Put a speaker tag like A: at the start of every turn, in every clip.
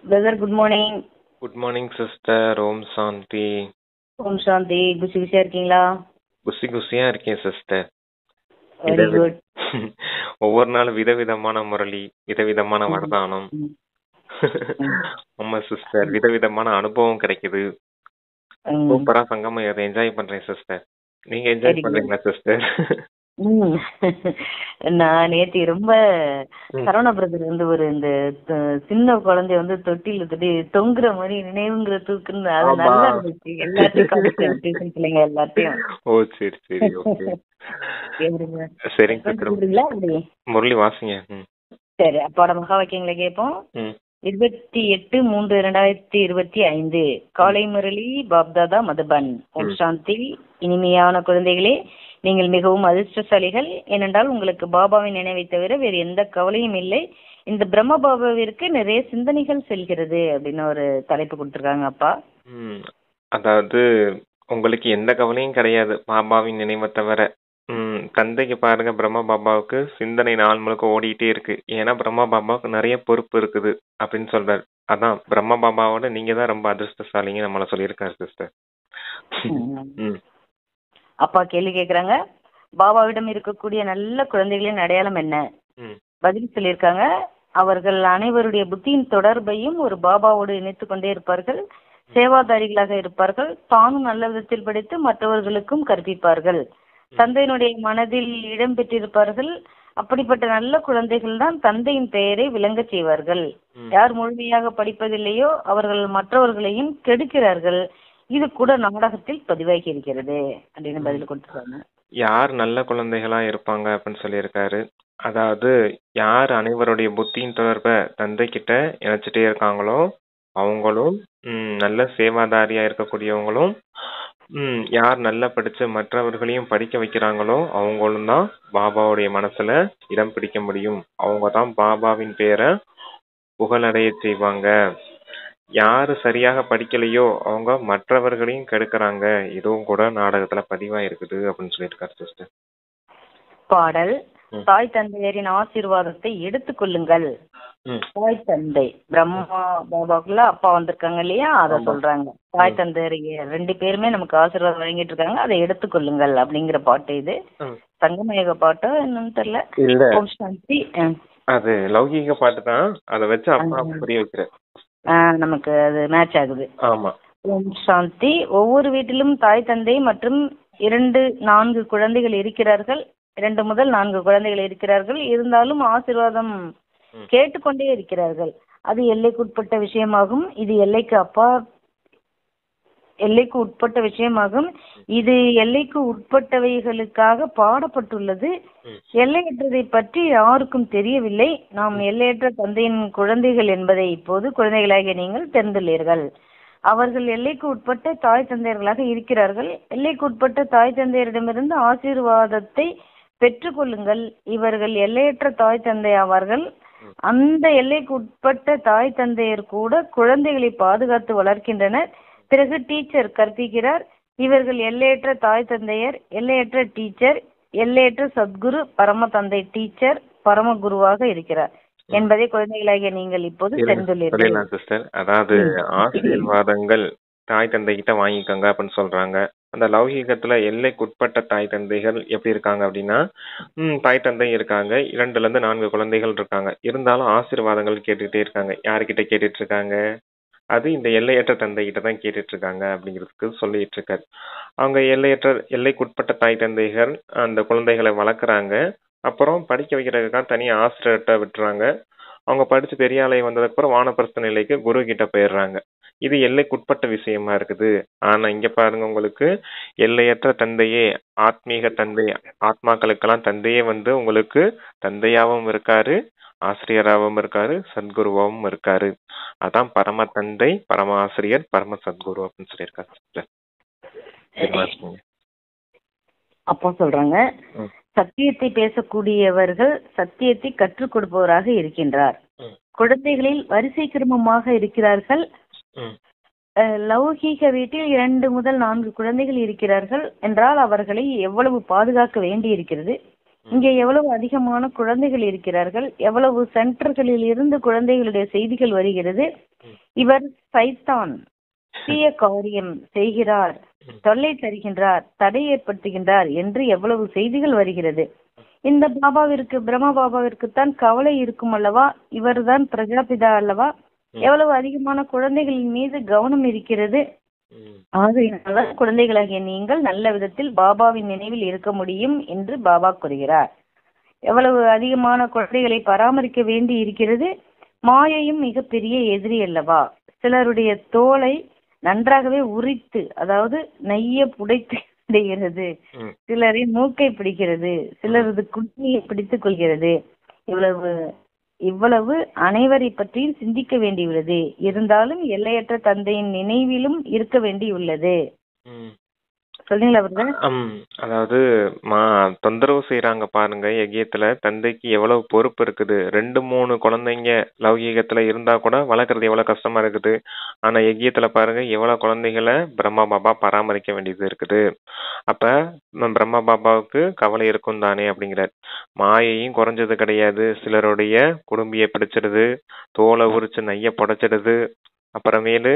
A: Brother good morning.
B: Good morning sister. ஓம் சாந்தி.
A: ஓம் சாந்தி. குசி குசியா இருக்கீங்களா?
B: குசி குசியா இருக்கேன் சிஸ்டர்.
A: Very good.
B: ஒவ்வொரு நாளும் விதவிதமான முரளி, விதவிதமான வரதானம். ஆமா சிஸ்டர், விதவிதமான அனுபவம் கிடைக்குது. சூப்பரா சங்கமம் அதை என்ஜாய் பண்றேன் சிஸ்டர். நீங்க என்ஜாய் பண்றீங்களா சிஸ்டர்?
A: நான் நேத்தி ரொம்ப சரவண பிரதர் வந்து ஒரு இந்த சின்ன குழந்தைய வந்து தொட்டில தொட்டி தொங்குற மாதிரி நினைவுங்கிற தூக்குன்னு அது நல்லா இருந்துச்சு. எல்லாத்தையும் பிள்ளைங்க எல்லாத்தையும்.
B: ஓ சரி சரி ஓகே. சரிங்க சிஸ்டர், முரளி வாசிங்க.
A: சரி, அப்பாவோட மகா வாக்கியங்களை கேட்போம். 28/3/2025 காலை முரளி பாப்தாதா மதுபன். ஓம் சாந்தி. இனிமையான குழந்தைகளே, நீங்கள் மிகவும் அதிர்ஷ்டசாலிகள். ஏனென்றால் உங்களுக்கு பாபாவின் நினைவை தவிர வேறு எந்த கவலையும் இல்லை. இந்த பிரம்ம பாபாவிற்கு நிறைய சிந்தனைகள் செல்கிறது அப்படின்னு ஒரு தலைப்பு கொடுத்துருக்காங்க அப்பா.
B: அதாவது உங்களுக்கு எந்த கவலையும் கிடையாது பாபாவின் நினைவை தவிர. தந்தைக்கு பாருங்க, பிரம்ம பாபாவுக்கு சிந்தனை நாள் முழுக்க ஓடிட்டே இருக்கு. ஏன்னா பிரம்ம பாபாவுக்கு நிறைய பொறுப்பு இருக்குது அப்படின்னு சொல்றாரு. அதான் பிரம்ம பாபாவோட நீங்க தான் ரொம்ப அதிர்ஷ்டசாலிங்க நம்மள சொல்லியிருக்காரு சிஸ்டர்.
A: அப்பா கேள்வி கேக்குறாங்க, பாபாவிடம் இருக்கக்கூடிய நல்ல குழந்தைகளின் அடையாளம் என்ன? பதில் சொல்லியிருக்காங்க, அவர்கள் அனைவருடைய புத்தியின் தொடர்பையும் ஒரு பாபாவோடு இணைத்து கொண்டே இருப்பார்கள். சேவாதாரிகளாக இருப்பார்கள். தானும் நல்ல விதத்தில் படித்து மற்றவர்களுக்கும் கற்பிப்பார்கள். தந்தையினுடைய மனதில் இடம் பெற்றிருப்பார்கள். அப்படிப்பட்ட நல்ல குழந்தைகள் தான் தந்தையின் பெயரை விளங்க செய்வார்கள். யார் முழுமையாக படிப்பதில்லையோ அவர்கள் மற்றவர்களையும் கெடுக்கிறார்கள். இது கூட நாடகத்தில் பதிவாகி இருக்கிறது அப்படின்னு பதில் கொடுத்துருக்காங்க.
B: யார் நல்ல குழந்தைகளா இருப்பாங்க அப்படின்னு சொல்லியிருக்காரு. அதாவது யார் அனைவருடைய புத்தியின் தொடர்பை தந்தை கிட்ட இணைச்சிட்டே இருக்காங்களோ அவங்களும், நல்ல சேவாதாரியா இருக்கக்கூடியவங்களும், யார் நல்லா படிச்சு மற்றவர்களையும் படிக்க வைக்கிறாங்களோ அவங்களும் தான் பாபாவுடைய மனசுல இடம் பிடிக்க முடியும். அவங்க தான் பாபாவின் பேரை புகழடைய செய்வாங்க. யாரு சரியாக படிக்கலையோ அவங்க மற்றவர்களையும் கெடுக்கிறாங்க. இதுவும் கூட நாடகத்துல பதிவா இருக்குது அப்படின்னு சொல்லியிருக்காரு சிஸ்டர்.
A: பாடல். தாய் தந்தையரின் ஆசீர்வாதத்தை எடுத்துக்கொள்ளுங்கள். தாய் தந்தை பிரம்மா பாபாக்குள்ள அப்பா வந்திருக்காங்க இல்லையா, அத சொல்றாங்க. தாய் தந்தையர் 2 பேருமே நமக்கு ஆசீர்வாதம் வழங்கிட்டு இருக்காங்க, அதை எடுத்துக்கொள்ளுங்கள் அப்படிங்கிற பாட்டு இது. சங்கமேக பாட்டோ என்னன்னு தெரியல. ஓம் சாந்தி.
B: அது லௌகீக பாட்டு தான், அதை வச்சு அப்பா புரிய வைக்கிற
A: நமக்கு அது மேட்ச் ஆகுது.
B: ஆமா.
A: ஓம் சாந்தி. ஒவ்வொரு வீட்டிலும் தாய் தந்தை மற்றும் 2-4 குழந்தைகள் இருக்கிறார்கள். 2 முதல் 4 குழந்தைகள் இருக்கிறார்கள். இருந்தாலும் ஆசீர்வாதம் கேட்டுக்கொண்டே இருக்கிறார்கள். அது எல்லைக்குட்பட்ட விஷயமாகும். இது எல்லைக்கு உட்பட்ட விஷயமாகும். இது எல்லைக்கு உட்பட்டவைகளுக்காக பாடப்பட்டுள்ளது. எல்லையற்றதை பற்றி யாருக்கும் தெரியவில்லை. நாம் எல்லையற்ற தந்தையின் குழந்தைகள் என்பதை இப்போது குழந்தைகளாகிய நீங்கள் தெரிந்துள்ளீர்கள். அவர்கள் எல்லைக்கு உட்பட்ட தாய் தந்தையர்களாக இருக்கிறார்கள். எல்லைக்கு உட்பட்ட தாய் தந்தையரிடமிருந்து ஆசீர்வாதத்தை பெற்றுக்கொள்ளுங்கள். இவர்கள் எல்லையற்ற தாய் தந்தை ஆவார்கள். அந்த எல்லைக்கு உட்பட்ட தாய் தந்தையர் கூட குழந்தைகளை பாதுகாத்து வளர்க்கின்றனர். பிறகு டீச்சர் கற்பிக்கிறார். இவர்கள் எல்லையற்ற தாய் தந்தையர், எல்லையற்ற டீச்சர், எல்லையற்ற சத்குரு, பரம தந்தை டீச்சர், பரம குருவாக இருக்கிறார் என்பதை குழந்தைகளாகிய நீங்கள் இப்போது தெரிந்துள்ளீர்கள்.
B: அதாவது ஆசீர்வாதங்கள் தாய் தந்தை கிட்ட வாங்கிக்கோங்க அப்படின்னு சொல்றாங்க. அந்த லௌகீகத்துல எல்லைக்குட்பட்ட தாய் தந்தைகள் எப்படி இருக்காங்க அப்படின்னா, தாய் தந்தை இருக்காங்க, 2-4 குழந்தைகள் இருக்காங்க. இருந்தாலும் ஆசீர்வாதங்கள் கேட்டுக்கிட்டே இருக்காங்க. யாருக்கிட்ட கேட்டுட்டு இருக்காங்க? அது இந்த எல்லையற்ற தந்தை கிட்ட தான் கேட்டுட்டு இருக்காங்க அப்படிங்கிறதுக்கு சொல்லிட்டு இருக்காரு. அவங்க எல்லைக்குட்பட்ட தாய் தந்தைகள் அந்த குழந்தைகளை வளர்க்குறாங்க. அப்புறம் படிக்க வைக்கிறதுக்காக தனியா ஆசிரியர்கிட்ட விட்டுறாங்க. அவங்க படிச்சு பெரிய ஆலை வந்ததுக்கு அப்புறம் வானப்பிரஸ்த நிலைக்கு குரு கிட்ட போயிடுறாங்க. இது எல்லைக்குட்பட்ட விஷயமா இருக்குது. ஆனா இங்க பாருங்க, உங்களுக்கு எல்லையற்ற தந்தையே, ஆத்மீக தந்தை, ஆத்மாக்களுக்கெல்லாம் தந்தையே வந்து உங்களுக்கு தந்தையாவும் இருக்காரு, ஆசிரியராகவும் இருக்காரு, சத்குருவாவும் இருக்காரு. அதான் பரம தந்தை, பரம ஆசிரியர், பரம சத்குரு அப்படின்னு சொல்லியிருக்காரு.
A: அப்போ சொல்றாங்க, சத்தியத்தை பேசக்கூடியவர்கள் சத்தியத்தை கற்றுக் கொடுப்பவராக இருக்கின்றார். குழந்தைகளில் வரிசை கிரமமாக இருக்கிறார்கள். லௌகீக வீட்டில் 2 முதல் 4 குழந்தைகள் இருக்கிறார்கள் என்றால் அவர்களை எவ்வளவு பாதுகாக்க வேண்டி இருக்கிறது. இங்கே எவ்வளவு அதிகமான குழந்தைகள் இருக்கிறார்கள், எவ்வளவு சென்டர்களில் இருந்து குழந்தைகளுடைய செய்திகள் வருகிறது. இவர் சைத்தான் தீய காரியம் செய்கிறார், தொல்லை தருகின்றார், தடை ஏற்படுத்துகின்றார் என்று எவ்வளவு செய்திகள் வருகிறது. இந்த பாபாவிற்கு, பிரம்ம பாபாவிற்குத்தான் கவலை இருக்கும் அல்லவா, இவர்தான் பிரஜாபிதா அல்லவா, எவ்வளவு அதிகமான குழந்தைகளின் மீது கவனம் இருக்கிறது. ஆகையினால குழந்தைகளாகிய நீங்கள் நல்ல விதத்தில் பாபாவின் நினைவில் இருக்க முடியும் என்று பாபா கூறுகிறார். எவ்வளவு அதிகமான குழந்தைகளை பராமரிக்க வேண்டி இருக்கிறது. மாயையும் மிகப்பெரிய எதிரி அல்லவா. சிலருடைய தோலை நன்றாகவே உரித்து, அதாவது நெய்ய புடைத்து விடுகிறது, சிலரின் மூக்கை பிடிக்கிறது, சிலரது குட்டியை பிடித்துக் கொள்கிறது. இவ்வளவு அனைவரை பற்றியும் சிந்திக்க வேண்டியுள்ளது. இருந்தாலும் எல்லையற்ற தந்தையின் நினைவிலும் இருக்க வேண்டியுள்ளது. சொல்றீங்களா அவர்கள்?
B: அதாவது தொந்தரவு செய்யறாங்க பாருங்க. யஜ்யத்துல தந்தைக்கு எவ்வளவு பொறுப்பு இருக்குது. 2-3 குழந்தைங்க லௌகீகத்துல இருந்தா கூட வளர்க்கறது எவ்வளவு கஷ்டமா இருக்குது. ஆனா யஜ்யத்துல பாருங்க எவ்வளவு குழந்தைகளை பிரம்மா பாபா பராமரிக்க வேண்டியது இருக்குது. அப்ப பிரம்மா பாபாவுக்கு கவலை இருக்கும் தானே அப்படிங்கிறார். மாயையும் குறைஞ்சது கிடையாது. சிலருடைய குடும்பியை பிடிச்சிடுது, தோலை உரிச்சு நெய்ய புடைச்சிடுது, அப்புறமேலு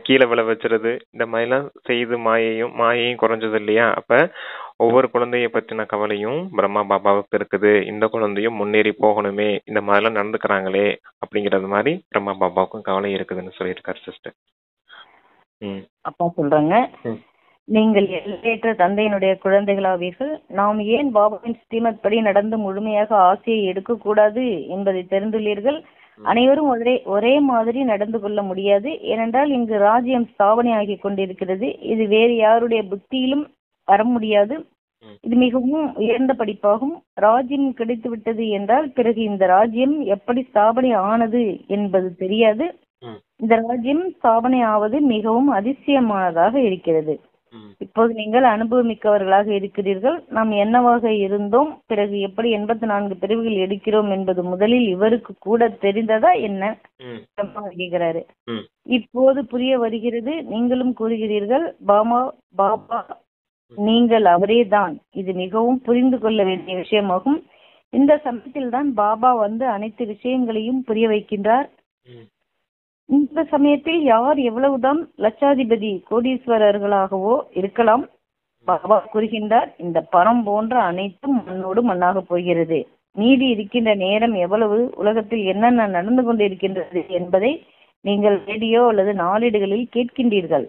B: கீழே விழ வச்சிருது. இந்த மாதிரிலாம் செய்து மாயையும் குறைஞ்சது இல்லையா. அப்ப ஒவ்வொரு குழந்தைய பத்தின கவலையும் பிரம்மா பாபாவுக்கு இருக்குது. இந்த குழந்தையும் முன்னேறி போகணுமே, இந்த மாதிரிலாம் நடந்துக்கிறாங்களே அப்படிங்கறது மாதிரி பிரம்மா பாபாவுக்கும் கவலை இருக்குதுன்னு சொல்லியிருக்காரு சிஸ்டர்.
A: அப்பா சொல்றாங்க, நீங்கள் எல்லையற்ற தந்தையினுடைய குழந்தைகளாவீர்கள். நாம் ஏன் பாபாவின் ஸ்ரீமத் படி நடந்து முழுமையாக ஆசையை எடுக்கக்கூடாது என்பதை தெரிந்துள்ளீர்கள். அனைவரும் ஒரே மாதிரி நடந்து கொள்ள முடியாது. ஏனென்றால் இங்கு ராஜ்யம் ஸ்தாபனை ஆகி கொண்டிருக்கிறது. இது வேறு யாருடைய புத்தியிலும் வர முடியாது. இது மிகவும் உயர்ந்த படிப்பாகும். ராஜ்யம் கிடைத்து விட்டது என்றால் பிறகு இந்த ராஜ்யம் எப்படி ஸ்தாபனை ஆனது என்பது தெரியாது. இந்த ராஜ்யம் ஸ்தாபனை ஆவது மிகவும் அதிசயமானதாக இருக்கிறது. இப்போது நீங்கள் அனுபவமிக்கவர்களாக இருக்கிறீர்கள். நாம் என்னவாக இருந்தோம், பிறகு எப்படி 84 பிரிவுகள் எடுக்கிறோம் என்பது முதலில் இவருக்கு கூட தெரிந்ததா என்ன கேட்கிறாரு. இப்போது புரிய வருகிறது. நீங்களும் கூறுகிறீர்கள், பாபா நீங்கள் அவரே தான். இது மிகவும் புரிந்து கொள்ள வேண்டிய விஷயமாகும். இந்த சமயத்தில் தான் பாபா வந்து அனைத்து விஷயங்களையும் புரிய வைக்கின்றார். இந்த சமயத்தில் யார் எவ்வளவுதான் லட்சாதிபதி கோடீஸ்வரர்களாகவோ இருக்கலாம், பாபா கூறுகின்றார், இந்த பணம் போன்ற அனைத்தும் மண்ணோடு மண்ணாக போகிறது. நீடி இருக்கின்ற நேரம் எவ்வளவு, உலகத்தில் என்னென்ன நடந்து கொண்டிருக்கின்றது என்பதை நீங்கள் ரேடியோ அல்லது நாளிடுகளில் கேட்கின்றீர்கள்.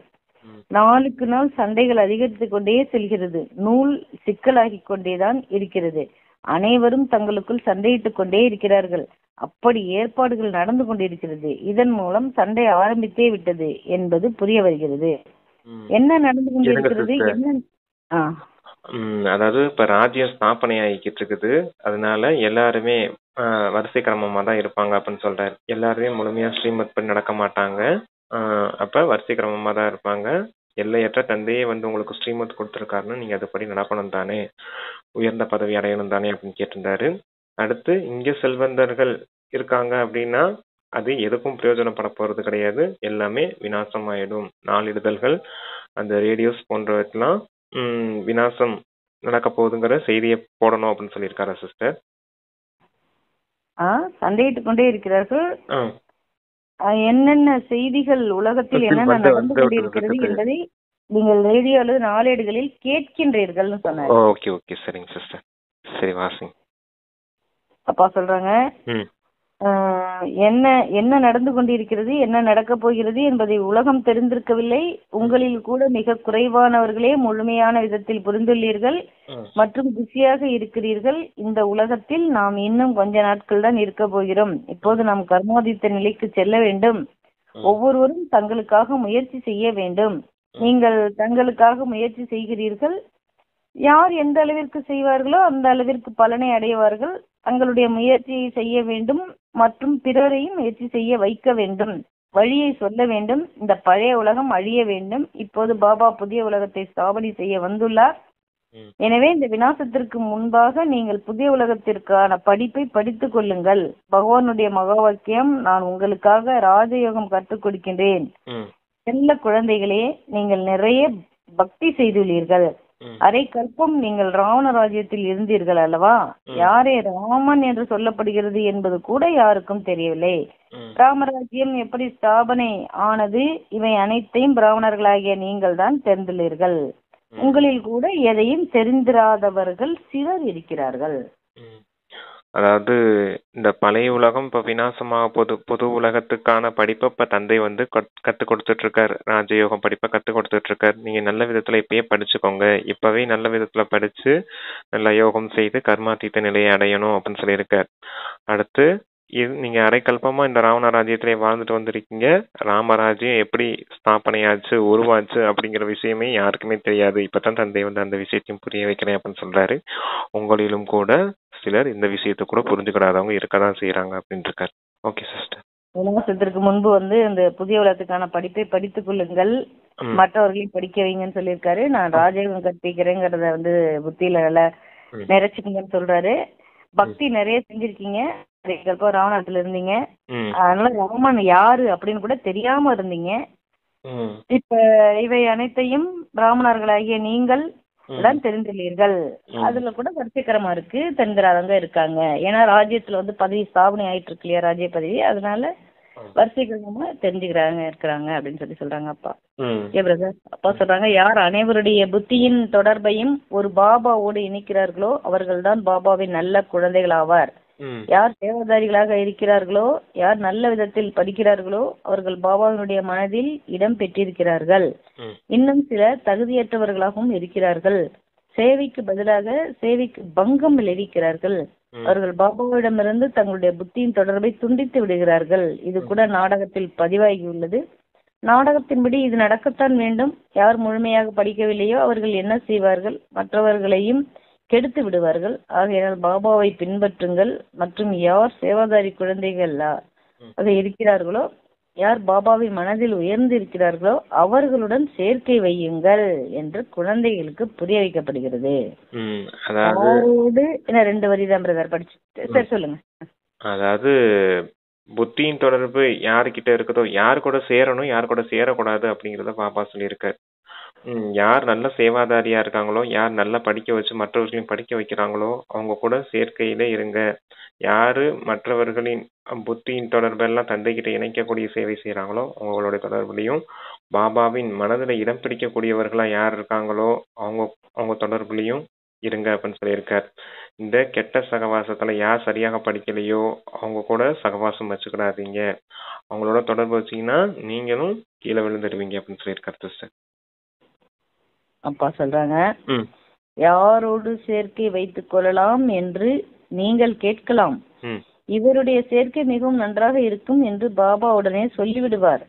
A: நாளுக்கு நாள் சண்டைகள் அதிகரித்துக் கொண்டே செல்கிறது. நூல் சிக்கலாகி கொண்டேதான் இருக்கிறது. அனைவரும் தங்களுக்குள் சண்டையிட்டுக் கொண்டே இருக்கிறார்கள். அப்படி ஏற்பாடுகள் நடந்து கொண்டிருக்கிறது. இதன் மூலம் சண்டை ஆரம்பித்தே விட்டது என்பது புரிய வருகிறது. என்ன நடந்து கொண்டிருக்கிறது?
B: அதாவது இப்ப ராஜ்யம் ஸ்தாபனை ஆகிக்கிட்டு இருக்குது. அதனால எல்லாருமே வரிசை கிரமமா தான் இருப்பாங்க அப்படின்னு சொல்றாரு. எல்லாருமே முழுமையா ஸ்ரீமத் படி நடக்க மாட்டாங்க. அப்ப வரிசை கிரமமா தான் இருப்பாங்க. எல்லையற்ற தந்தையே வந்து உங்களுக்கு ஸ்ரீமத் கொடுத்துருக்காருன்னு நீங்க அதுபடி நடக்கணும் தானே, உயர்ந்த பதவி அடையணும் தானே அப்படின்னு கேட்டிருந்தாரு. அடுத்து இங்க செல்வந்தர்கள் இருக்காங்க அப்படின்னா அது எதுக்கும் பிரயோஜனப்பட போறது கிடையாது. எல்லாமே விநாசம் ஆயிடும். நாளிடுதல்கள், அந்த ரேடியோஸ் போன்றவற்றெல்லாம் விநாசம் நடக்க போகுதுங்கிற செய்தியை போடணும் அப்படின்னு சொல்லியிருக்காரு சிஸ்டர்.
A: சண்டையிட்டுக் கொண்டே இருக்கிறார்கள். என்னென்ன செய்திகள் உலகத்தில் என்னென்ன நடந்து கொண்டிருக்கிறது என்பதை நீங்கள் ரேடியோ அல்லது நாளேடுகளில் கேட்கின்றீர்கள் சொன்னார்.
B: ஓகே ஓகே, சரிங்க சிஸ்டர். சரி வாசிங்க.
A: அப்பா சொல்றாங்க, என்ன என்ன நடந்து கொண்டிருக்கிறது, என்ன நடக்க போகிறது என்பதை உலகம் தெரிந்திருக்கவில்லை. உங்களில் கூட மிக குறைவானவர்களே முழுமையான விதத்தில் புரிந்துள்ளீர்கள் மற்றும் பிஸியாக இருக்கிறீர்கள். இந்த உலகத்தில் நாம் இன்னும் கொஞ்ச நாட்கள் தான் இருக்க போகிறோம். இப்போது நாம் கர்மாதித்த நிலைக்கு செல்ல வேண்டும். ஒவ்வொருவரும் தங்களுக்காக முயற்சி செய்ய வேண்டும். நீங்கள் தங்களுக்காக முயற்சி செய்கிறீர்கள். யார் எந்த அளவிற்கு செய்வார்களோ அந்த அளவிற்கு பலனை அடைவார்கள். தங்களுடைய முயற்சியை செய்ய வேண்டும் மற்றும் பிறரையும் முயற்சி செய்ய வைக்க வேண்டும். வழியை சொல்ல வேண்டும். இந்த பழைய உலகம் அழிய வேண்டும். இப்போது பாபா புதிய உலகத்தை ஸ்தாபனை செய்ய வந்துள்ளார். எனவே இந்த விநாசத்திற்கு முன்பாக நீங்கள் புதிய உலகத்திற்கான படிப்பை படித்துக் கொள்ளுங்கள். பகவானுடைய மகா வாக்கியம், நான் உங்களுக்காக ராஜயோகம் கற்றுக் கொடுக்கின்றேன். செல்ல குழந்தைகளே, நீங்கள் நிறைய பக்தி செய்துள்ளீர்கள்.
B: ம்,
A: அரை கல்பம் நீங்கள் ராவண ராஜ்யத்தில் இருந்தீர்கள் அல்லவா?
B: ம்,
A: யாரே ராமன் என்று சொல்லப்படுகிறது என்பது கூட யாருக்கும் தெரியவில்லை.
B: ம்,
A: ராமராஜ்யம் எப்படி ஸ்தாபனை ஆனது, இவை அனைத்தையும் பிராமணர்களாகிய நீங்கள் தான் தெரிந்துள்ளீர்கள்.
B: ம்,
A: உங்களில் கூட எதையும் தெரிந்திராதவர்கள் சிலர் இருக்கிறார்கள்.
B: ம். அதாவது இந்த பழைய உலகம் இப்ப விநாசமாக புது உலகத்துக்கான படிப்பை இப்ப தந்தை வந்து கத்து கொடுத்துட்டு இருக்காரு. ராஜயோகம் படிப்பை கத்து கொடுத்துட்டு இருக்காரு. நீங்க நல்ல விதத்துல இப்பயே படிச்சுக்கோங்க. இப்பவே நல்ல விதத்துல படிச்சு நல்ல யோகம் செய்து கர்மாதீத்த நிலையை அடையணும் அப்படின்னு சொல்லியிருக்காரு. அடுத்து நீங்க அரைக்கல்பமா இந்த ராவண ராஜ்யத்திலே வாழ்ந்துட்டு வந்திருக்கீங்க. ராமராஜ்யம் எப்படி ஸ்தாபனையாச்சு உருவாச்சு அப்படிங்கிற விஷயமே யாருக்குமே தெரியாது. இப்பதான் தந்தை வந்து அந்த விஷயத்தையும் புரிய வைக்கிறேன் அப்படின்னு சொல்றாரு. உங்களிலும் கூட சிலர் இந்த விஷயத்தை கூட புரிஞ்சுக்கிடாதவங்க இருக்கதான் செய்யறாங்க அப்படின்னு இருக்காரு. Okay sister.
A: விநாசத்திற்கு முன்பு இந்த புதிய உலகத்துக்கான படிப்பை படித்துக் கொள்ளுங்கள், மற்றவர்களையும் படிக்க வைங்கன்னு சொல்லியிருக்காரு. நான் ராஜயோகம் கற்பிக்கிறேங்கிறத புத்தியில நல்லா நிறைச்சுக்கீங்கன்னு சொல்றாரு. பக்தி நிறைய செஞ்சிருக்கீங்க. ராவணத்துல இருந்தீங்க, அதனால ராமன் யாரு அப்படின்னு கூட தெரியாம இருந்தீங்க. இப்ப இவை அனைத்தையும் பிராமணர்களாகிய நீங்கள் தான் தெரிந்துள்ளீர்கள். அதுல கூட வரிசைக்கரமா இருக்கு, தெரிஞ்சிடாதவங்க இருக்காங்க. ஏன்னா ராஜ்யத்துல பதவி ஸ்தாபனை ஆயிட்டு இருக்கு இல்லையா, ராஜ்ய பதவி. அதனால வரிசைக்கிரமமா தெரிஞ்சுக்கிறாங்க இருக்கிறாங்க அப்படின்னு சொல்றாங்க அப்பா. பிரதர், அப்பா சொல்றாங்க, யார் அனைவருடைய புத்தியின் தொடர்பையும் ஒரு பாபாவோடு இணைக்கிறார்களோ அவர்கள்தான் பாபாவின் நல்ல குழந்தைகள் ஆவார். யார் சேவாதாரிகளாக இருக்கிறார்களோ, யார் நல்ல விதத்தில் படிக்கிறார்களோ அவர்கள் பாபாவினுடைய மனதில் இடம் பெற்றிருக்கிறார்கள். இன்னும் சிலர் தகுதியற்றவர்களாகவும் இருக்கிறார்கள். சேவைக்கு பதிலாக சேவைக்கு பங்கம் விளைவிக்கிறார்கள். அவர்கள் பாபாவிடமிருந்து தங்களுடைய புத்தியின் தொடர்பை துண்டித்து விடுகிறார்கள். இது கூட நாடகத்தில் பதிவாகியுள்ளது. நாடகத்தின்படி இது நடக்கத்தான் வேண்டும். யார் முழுமையாக படிக்கவில்லையோ அவர்கள் என்ன செய்வார்கள்? மற்றவர்களையும் கெடுத்து விடுவார்கள். ஆகையால் பாபாவை பின்பற்றுங்கள். மற்றும் யார் சேவாதாரி குழந்தைகள் இருக்கிறார்களோ, யார் பாபாவை மனதில் உயர்ந்து இருக்கிறார்களோ அவர்களுடன் சேர்க்கை வையுங்கள் என்று குழந்தைகளுக்கு புரிய வைக்கப்படுகிறது. அதாவது 2 வரி தான் பிரதர் படிச்சு. சரி, சொல்லுங்க.
B: அதாவது புத்தியின் தொடர்பு யாருக்கிட்ட இருக்குதோ, யார் கூட சேரணும் யார் கூட சேரக்கூடாது அப்படிங்கறத பாபா சொல்லியிருக்காரு. யார் நல்ல சேவாதாரியா இருக்காங்களோ, யார் நல்லா படிக்க வச்சு மற்றவர்களையும் படிக்க வைக்கிறாங்களோ அவங்க கூட சேர்க்கையில இருங்க. யாரு மற்றவர்களின் புத்தியின் தொடர்பெல்லாம் தந்தைகிட்ட இணைக்கக்கூடிய சேவை செய்யறாங்களோ அவங்களோட தொடர்புலையும், பாபாவின் மனதில் இடம் பிடிக்கக்கூடியவர்களா யார் இருக்காங்களோ அவங்க தொடர்புலையும் இருங்க அப்படின்னு சொல்லியிருக்கார். இந்த கெட்ட சகவாசத்துல யார் சரியாக படிக்கலையோ அவங்க கூட சகவாசம் வச்சுக்கிடாதீங்க. அவங்களோட தொடர்பு வச்சீங்கன்னா நீங்களும் கீழே விழுந்துடுவீங்க அப்படின்னு சொல்லியிருக்காரு சிஸ்டர்.
A: அப்பா சொல்றாங்க, யாரோடு சேர்க்கை வைத்துக் கொள்ளலாம் என்று நீங்கள் கேட்கலாம். இவருடைய சேர்க்கை மிகவும் நன்றாக இருக்கும் என்று பாபா உடனே சொல்லிவிடுவார்.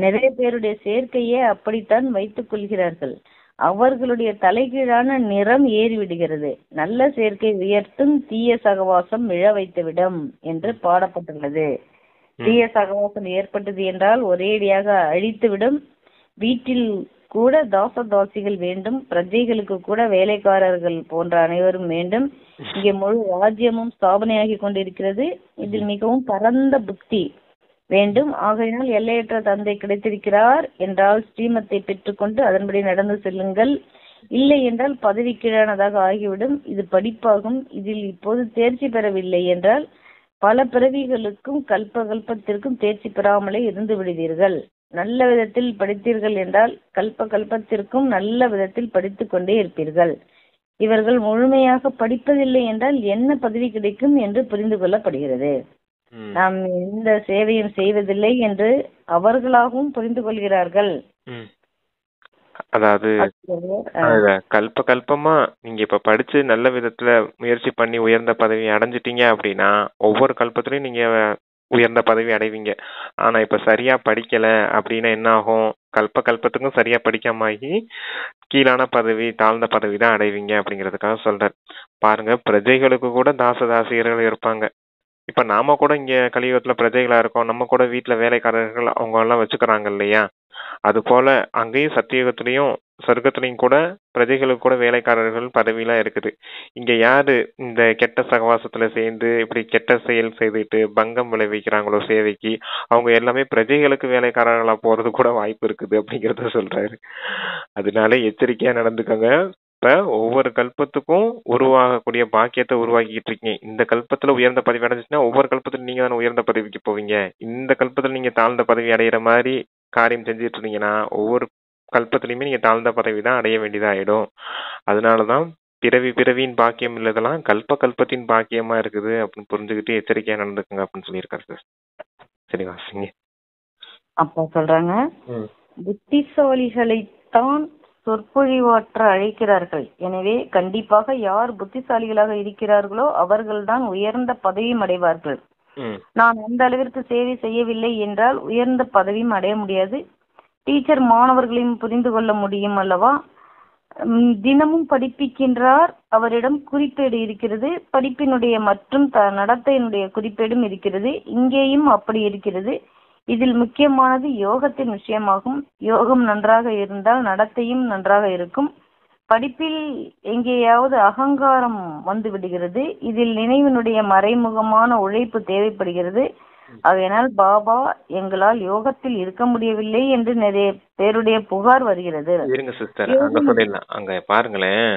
A: நிறைய பேருடைய சேர்க்கையே அப்படித்தான் வைத்துக் கொள்கிறார்கள். அவர்களுடைய தலைகீழான நிறம் ஏறிவிடுகிறது. நல்ல சேர்க்கை உயர்த்தும், தீய சகவாசம் விழ வைத்துவிடும் என்று பாடப்பட்டுள்ளது. தீய சகவாசம் ஏற்பட்டது என்றால் ஒரேடியாக அழித்துவிடும். வீட்டில் கூட தாசிகள் வேண்டும், பிரஜைகளுக்கு கூட வேலைக்காரர்கள் போன்ற அனைவரும் வேண்டும். இங்கே முழு ராஜ்யமும் ஸ்தாபனையாகி கொண்டிருக்கிறது. இதில் மிகவும் பரந்த புத்தி வேண்டும். ஆகையினால் எல்லையற்ற தந்தை கிடைத்திருக்கிறார் என்றால் ஸ்ரீமத்தை பெற்றுக்கொண்டு அதன்படி நடந்து செல்லுங்கள். இல்லை என்றால் பதவி கீழானதாக ஆகிவிடும். இது படிப்பாகும். இதில் இப்போது தேர்ச்சி பெறவில்லை என்றால் பல பிறவிகளுக்கும் கல்பத்திற்கும் தேர்ச்சி பெறாமலே இருந்து விடுவீர்கள். நல்ல விதத்தில் படித்தீர்கள் என்றால் கல்பத்திற்கும் நல்ல விதத்தில் படித்துக் கொண்டே இருப்பீர்கள். இவர்கள் முழுமையாக படிப்பதில்லை என்றால் என்ன பதவி கிடைக்கும் என்று புரிந்து கொள்ளப்படுகிறது. நாம் எந்த சேவையும் செய்வதில்லை என்று அவர்களாகவும் புரிந்து கொள்கிறார்கள்.
B: அதாவது கல்பமா நீங்க இப்ப படிச்சு நல்ல விதத்துல முயற்சி பண்ணி உயர்ந்த பதவி அடைஞ்சிட்டீங்க அப்படின்னா ஒவ்வொரு கல்பத்திலயும் நீங்க உயர்ந்த பதவி அடைவீங்க. ஆனா இப்ப சரியா படிக்கல அப்படின்னா என்ன ஆகும்? கல்பத்துக்கும் சரியா படிக்காம கீழான பதவி, தாழ்ந்த பதவி தான் அடைவீங்க அப்படிங்கிறதுக்காக சொல்றாரு. பாருங்க, பிரஜைகளுக்கு கூட தாசியர்கள் இருப்பாங்க. இப்ப நாம கூட இங்க கலியுகத்துல பிரஜைகளா இருக்கோம். நம்ம கூட வீட்டுல வேலைக்காரர்கள் அவங்க எல்லாம் வச்சுக்கிறாங்க இல்லையா? அது போல அங்கேயும் சத்தியுகத்திலையும் சொர்க்கத்திலையும் கூட பிரஜைகளுக்கு கூட வேலைக்காரர்கள் பதவியெல்லாம் இருக்குது. இங்க யாரு இந்த கெட்ட சகவாசத்துல சேர்ந்து இப்படி கெட்ட செயல் செய்துட்டு பங்கம் விளைவிக்கிறாங்களோ சேவைக்கு, அவங்க எல்லாமே பிரஜைகளுக்கு வேலைக்காரர்களா போறது கூட வாய்ப்பு இருக்குது அப்படிங்கறத சொல்றாரு. அதனால எச்சரிக்கையா நடந்துக்கோங்க. இப்ப ஒவ்வொரு கல்பத்துக்கும் உருவாகக்கூடிய பாக்கியத்தை உருவாக்கிட்டு இருக்கீங்க. இந்த கல்பத்துல உயர்ந்த பதவி அடைஞ்சிச்சுன்னா ஒவ்வொரு கல்பத்துல நீங்க தானே உயர்ந்த பதவிக்கு போவீங்க. இந்த கல்பத்துல நீங்க தாழ்ந்த பதவி அடையிற மாதிரி காரியம் செஞ்சுட்டு இருந்தீங்கன்னா ஒவ்வொரு கல்பத்திலயுமே நீங்க தாழ்ந்த பதவி தான் அடைய வேண்டியதாயிடும். அதனாலதான் பிறவியின் பாக்கியம் இல்லதெல்லாம் கல்பத்தின் பாக்கியமா இருக்குது அப்படின்னு புரிஞ்சுக்கிட்டு எச்சரிக்கையா நடந்துக்குங்க அப்படின்னு சொல்லியிருக்காரு சார். சரி வாசிங்க.
A: அப்பா சொல்றாங்க, புத்திசாலிகளைத்தான் சொற்பொழிவாற்ற அழைக்கிறார்கள். எனவே கண்டிப்பாக யார் புத்திசாலிகளாக இருக்கிறார்களோ அவர்கள்தான் உயர்ந்த பதவியும் அடைவார்கள். நான் அந்த அளவிற்கு சேவை செய்யவில்லை என்றால் உயர்ந்த பதவியும் அடைய முடியாது. டீச்சர் மாணவர்களையும் புரிந்து கொள்ள முடியும் அல்லவா? தினமும் படிப்பிக்கின்றார், அவரிடம் குறிப்பேடு இருக்கிறது. படிப்பினுடைய மற்றும் நடத்தையினுடைய குறிப்பேடும் இருக்கிறது. இங்கேயும் அப்படி இருக்கிறது. இதில் முக்கியமானது யோகத்தின் விஷயமாகும். யோகம் நன்றாக இருந்தால் நடத்தையும் நன்றாக இருக்கும். படிப்பில் எங்கேயாவது அகங்காரம் வந்து விடுகிறது. இதில் நினைவினுடைய மறைமுகமான உழைப்பு தேவைப்படுகிறது. அதனால் பாபா எங்களால் யோகத்தில் இருக்க முடியவில்லை என்று நிறைய பேருடைய புகார் வருகிறது.
B: இருங்க சிஸ்டர், அங்க சொல்லிடலாம். அங்க பாருங்களேன்,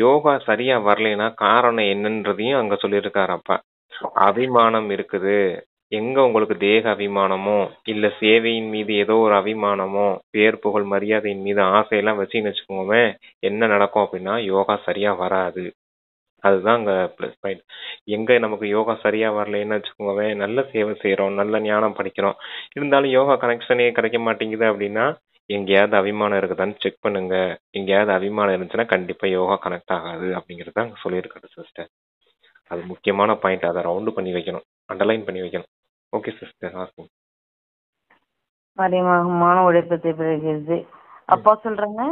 B: யோகா சரியா வரலைன்னா காரணம் என்னன்றதையும் அங்க சொல்லியிருக்காரு அப்பா. அபிமானம் இருக்குது. எங்க உங்களுக்கு தேக அபிமானமோ இல்ல சேவையின் மீது ஏதோ ஒரு அபிமானமோ பேர் புகழ் மரியாதையின் மீது ஆசையெல்லாம் வச்சுன்னு வச்சுக்கோங்க, என்ன நடக்கும் அப்படின்னா யோகா சரியா வராது. அதுதான் அங்க பிளஸ் பாயிண்ட். எங்க நமக்கு யோகா சரியா வரலன்னு வச்சுக்கோங்க, நல்ல சேவை செய்யறோம், நல்ல ஞானம் படிக்கிறோம், இருந்தாலும் யோகா கனெக்ஷனே கிடைக்க மாட்டேங்குது அப்படின்னா எங்கேயாவது அபிமானம் இருக்குதான்னு செக் பண்ணுங்க. எங்கேயாவது அபிமானம் இருந்துச்சுன்னா கண்டிப்பா யோகா கனெக்ட் ஆகாது அப்படிங்கறத அங்க சொல்லியிருக்காரு சிஸ்டர். அது முக்கியமான பாயிண்ட். அதை ரவுண்டு பண்ணி வைக்கணும், அண்டர்லைன் பண்ணி வைக்கணும். Okay sister.
A: மறைமுகமான உழைப்பு தேவைப்படுகிறது. அப்பா சொல்றாங்க,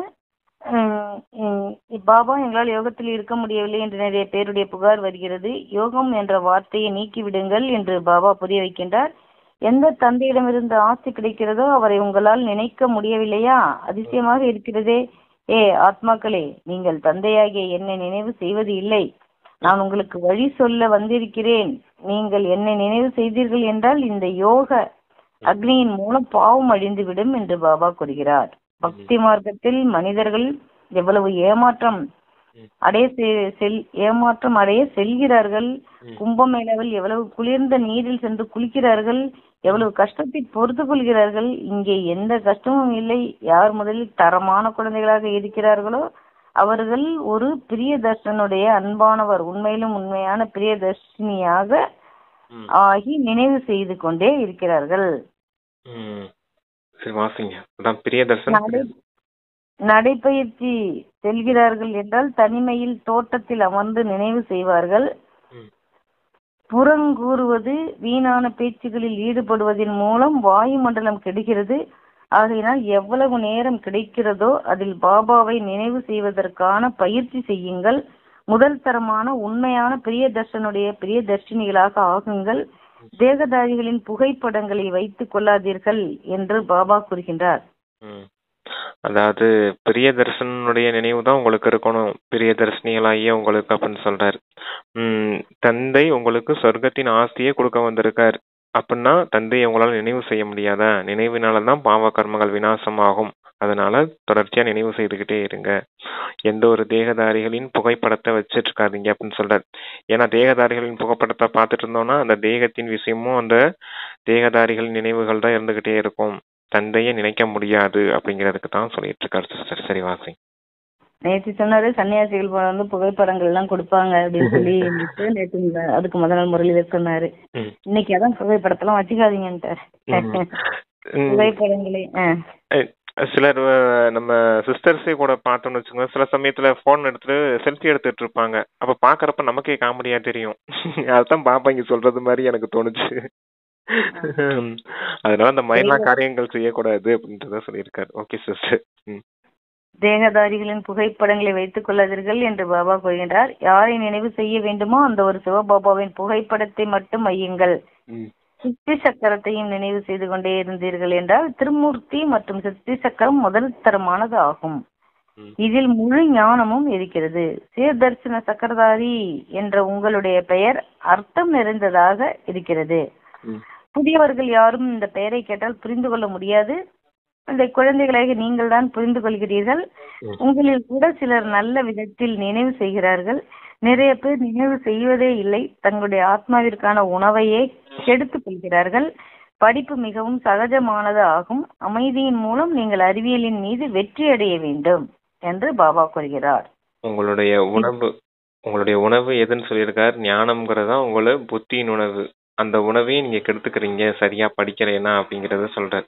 A: பாபா எங்களால் யோகத்தில் இருக்க முடியவில்லை என்று நிறைய பேருடைய புகார் வருகிறது. யோகம் என்ற வார்த்தையை நீக்கிவிடுங்கள் என்று பாபா புரிய வைக்கின்றார். எந்த தந்தையிடமிருந்து ஆசை கிடைக்கிறதோ அவரை உங்களால் நினைக்க முடியவில்லையா? அதிசயமாக இருக்கிறதே. ஆத்மாக்களே, நீங்கள் தந்தையாகிய என்னை நினைவு செய்வது இல்லை. நான் உங்களுக்கு வழி சொல்ல வந்திருக்கிறேன். நீங்கள் என்னை நினைவு செய்தீர்கள் என்றால் இந்த யோக அக்னியின் மூலம் பாவம் அழிந்துவிடும் என்று பாபா கூறுகிறார். பக்தி மார்க்கத்தில் மனிதர்கள் எவ்வளவு ஏமாற்றம் அடைய செல்கிறார்கள். கும்பமேளாவில் எவ்வளவு குளிர்ந்த நீரில் சென்று குளிக்கிறார்கள், எவ்வளவு கஷ்டத்தை பொறுத்து கொள்கிறார்கள். இங்கே எந்த கஷ்டமும் இல்லை. யார் முதலில் தரமான குழந்தைகளாக இருக்கிறார்களோ அவர்கள் ஒரு பிரியதர்ஷனுடைய அன்பானவர், உண்மையிலும் உண்மையான பிரியதர்ஷினியாக ஆகி நினைவு செய்து கொண்டே இருக்கிறார்கள். நடைபயிற்சி செல்கிறார்கள் என்றால் தனிமையில் தோட்டத்தில் அமர்ந்து நினைவு செய்வார்கள். புறங்கூறுவது வீணான பேச்சுகளில் ஈடுபடுவதன் மூலம் வாயுமண்டலம் கெடுகிறது. ஆகையினால் எவ்வளவு நேரம் கிடைக்கிறதோ அதில் பாபாவை நினைவு செய்வதற்கான பயிற்சி செய்யுங்கள். முதல் தரமான உண்மையான பிரியதர்ஷனுடைய பிரியதர்ஷினிகளாக ஆகுங்கள். தேகதாரிகளின் புகைப்படங்களை வைத்துக் கொள்ளாதீர்கள் என்று பாபா கூறுகின்றார்.
B: அதாவது பிரியதர்ஷனுடைய நினைவு தான் உங்களுக்கு இருக்கணும், பிரியதர்ஷினிகளாகிய உங்களுக்கு அப்படின்னு சொல்றாரு. தந்தை உங்களுக்கு சொர்க்கத்தின் ஆஸ்தியை கொடுக்க வந்திருக்கார் அப்படின்னா தந்தையை உங்களால் நினைவு செய்ய முடியாதா? நினைவினாலதான் பாவ கர்மங்கள் விநாசமாகும். அதனால தொடர்ச்சியா நினைவு செய்துகிட்டே இருங்க. எந்த ஒரு தேகதாரிகளின் புகைப்படத்தை வச்சிட்டு இருக்காதீங்க அப்படின்னு சொல்றாரு. ஏன்னா தேகதாரிகளின் புகைப்படத்தை பார்த்துட்டு இருந்தோம்னா அந்த தேகத்தின் விஷயமும் அந்த தேகதாரிகளின் நினைவுகள் தான் இருந்துகிட்டே இருக்கும். தந்தையை நினைக்க முடியாது அப்படிங்கிறதுக்கு தான் சொல்லிட்டு இருக்காரு சிஸ்டர். சரி வாசி.
A: நேற்று சொன்னாரு சன்னியாசிகள் வந்து புகைப்படங்கள் எல்லாம் கொடுப்பாங்க அப்படின்னு சொல்லி நேற்று அதுக்கு முதல் நாள் முரளிதர் சொன்னாரு. இன்னைக்கு அதான் புகைப்படத்தெல்லாம் வச்சுக்காதீங்கன்ட்டு புகைப்படங்களே.
B: சிலர் நம்ம சிஸ்டர்ஸே கூட பார்த்தோம்னு வச்சுக்கோங்க, சில சமயத்துல போன் எடுத்துட்டு செல்ஃபி எடுத்துட்டு இருப்பாங்க. அப்ப பாக்குறப்ப நமக்கே காமெடியா தெரியும். அதுதான் பாப்பா இங்க சொல்றது மாதிரி எனக்கு தோணுச்சு. அதனால அந்த மாதிரிலாம் காரியங்கள் செய்யக்கூடாது அப்படின்றத சொல்லியிருக்காரு. Okay sister.
A: தேகதாரிகளின் புகைப்படங்களை வைத்துக் கொள்ளாதீர்கள் என்று பாபா கூறுகின்றார். யாரை நினைவு செய்ய வேண்டுமோ அந்த ஒரு சிவபாபாவின் புகைப்படத்தை மட்டும் வையுங்கள். சித்தி சக்கரத்தையும் நினைவு செய்து கொண்டே இருந்தீர்கள் என்றால் திருமூர்த்தி மற்றும் சித்தி சக்கரம் முதல் தரமானது ஆகும். இதில் முழு ஞானமும் இருக்கிறது. சீர்தர்சன சக்கரதாரி என்ற உங்களுடைய பெயர் அர்த்தம் நிறைந்ததாக இருக்கிறது. புதியவர்கள் யாரும் இந்த பெயரை கேட்டால் புரிந்து கொள்ள முடியாது. இந்த குழந்தைகளாக நீங்கள் தான் புரிந்து கொள்கிறீர்கள்.
B: ம்.
A: உங்களில் கூட சிலர் நல்ல விதத்தில் நினைவு செய்கிறார்கள். நிறைய பேர் நினைவு செய்வதே இல்லை. தங்களுடைய ஆத்மாவிற்கான உணவையே கெடுத்துக் கொள்கிறார்கள். படிப்பு மிகவும் சகஜமானது ஆகும். அமைதியின் மூலம் நீங்கள் அறிவியலின் மீது வெற்றி அடைய வேண்டும் என்று பாபா கூறுகிறார்.
B: உங்களுடைய உணவு உங்களுடைய உணவு எதுன்னு சொல்லியிருக்காரு? ஞானம்ங்கிறதா உங்களோட புத்தியின் உணவு. அந்த உணவையும் நீங்க கெடுத்துக்கிறீங்க சரியா படிக்கலைன்னா அப்படிங்கறத சொல்றாரு.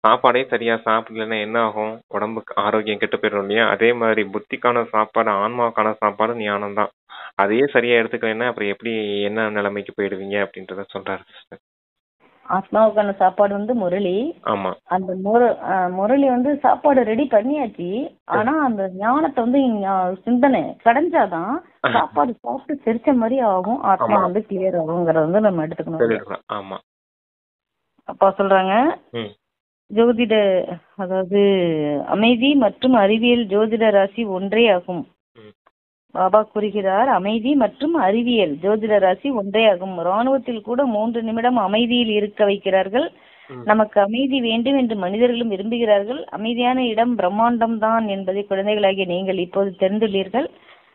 B: சாப்பாடே சரியா சாப்பிடலன்னா என்ன ஆகும்? உடம்புக்கு ஆரோக்கியம் கெட்டு போயிடும் இல்லையா? அதே மாதிரி புத்திக்கான சாப்பாடு, ஆன்மாவுக்கான சாப்பாடு ஞானம் தான். அதையே சரியா எடுத்துக்கலைன்னா அப்புறம் எப்படி என்ன நிலைமைக்கு போயிடுவீங்க அப்படின்றத சொல்றாரு sister.
A: ஆத்மாவுக்கான சாப்பாடு வந்து முரளி.
B: ஆமா.
A: அந்த முரளி வந்து சாப்பாடு ரெடி பண்ணியாச்சு. ஆனா அந்த ஞானத்தை வந்து சிந்தனை கடைஞ்சாதான் சாப்பாடு சாப்பிட்டு செரிச்ச மாதிரி ஆகும். ஆத்மா
B: ஆமா.
A: வந்து கிளியர் ஆகுங்கிறத வந்து நம்ம எடுத்துக்கணும்.
B: சொல்லிடுறேன். ஆமா.
A: அப்பா சொல்றாங்க,
B: ம்.
A: ஜோதிட அதாவது அமைதி மற்றும் அறிவியல் ஜோதிட ராசி ஒன்றே ஆகும்.
B: ம்.
A: பாபா கூறுகிறார், அமைதி மற்றும் அறிவியல் ஜோதிட ராசி ஒன்றே ஆகும். ராணுவத்தில் கூட 3 நிமிடம் அமைதியில் இருக்க வைக்கிறார்கள்.
B: ம்.
A: நமக்கு அமைதி வேண்டும் என்று மனிதர்களும் விரும்புகிறார்கள். அமைதியான இடம் பிரம்மாண்டம் தான் என்பதை குழந்தைகளாகிய நீங்கள் இப்போது தெரிந்துள்ளீர்கள்.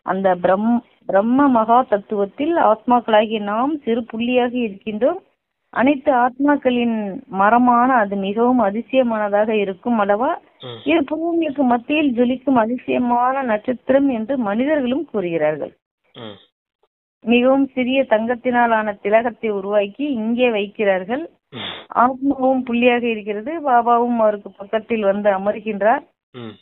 A: அந்த பிரம்ம மகா தத்துவத்தில் ஆத்மாக்களாகிய நாம் சிறு புள்ளியாக இருக்கின்றோம். அனைத்து ஆத்மாக்களின் மரமான அது மிகவும் அதிசயமானதாக இருக்கும் அல்லவா?
B: ம்.
A: இரு புருவங்களுக்கு மத்தியில் ஜொலிக்கும் அதிசயமான நட்சத்திரம் என்று மனிதர்களும் கூறுகிறார்கள்.
B: ம்.
A: மிகவும் சிறிய தங்கத்தினால் ஆன திலகத்தை உருவாக்கி இங்கே வைக்கிறார்கள்.
B: ம்.
A: ஆத்மாவும் புள்ளியாக இருக்கிறது. பாபாவும் அவருக்கு பக்கத்தில் வந்து அமர்கின்றார்.
B: ம்.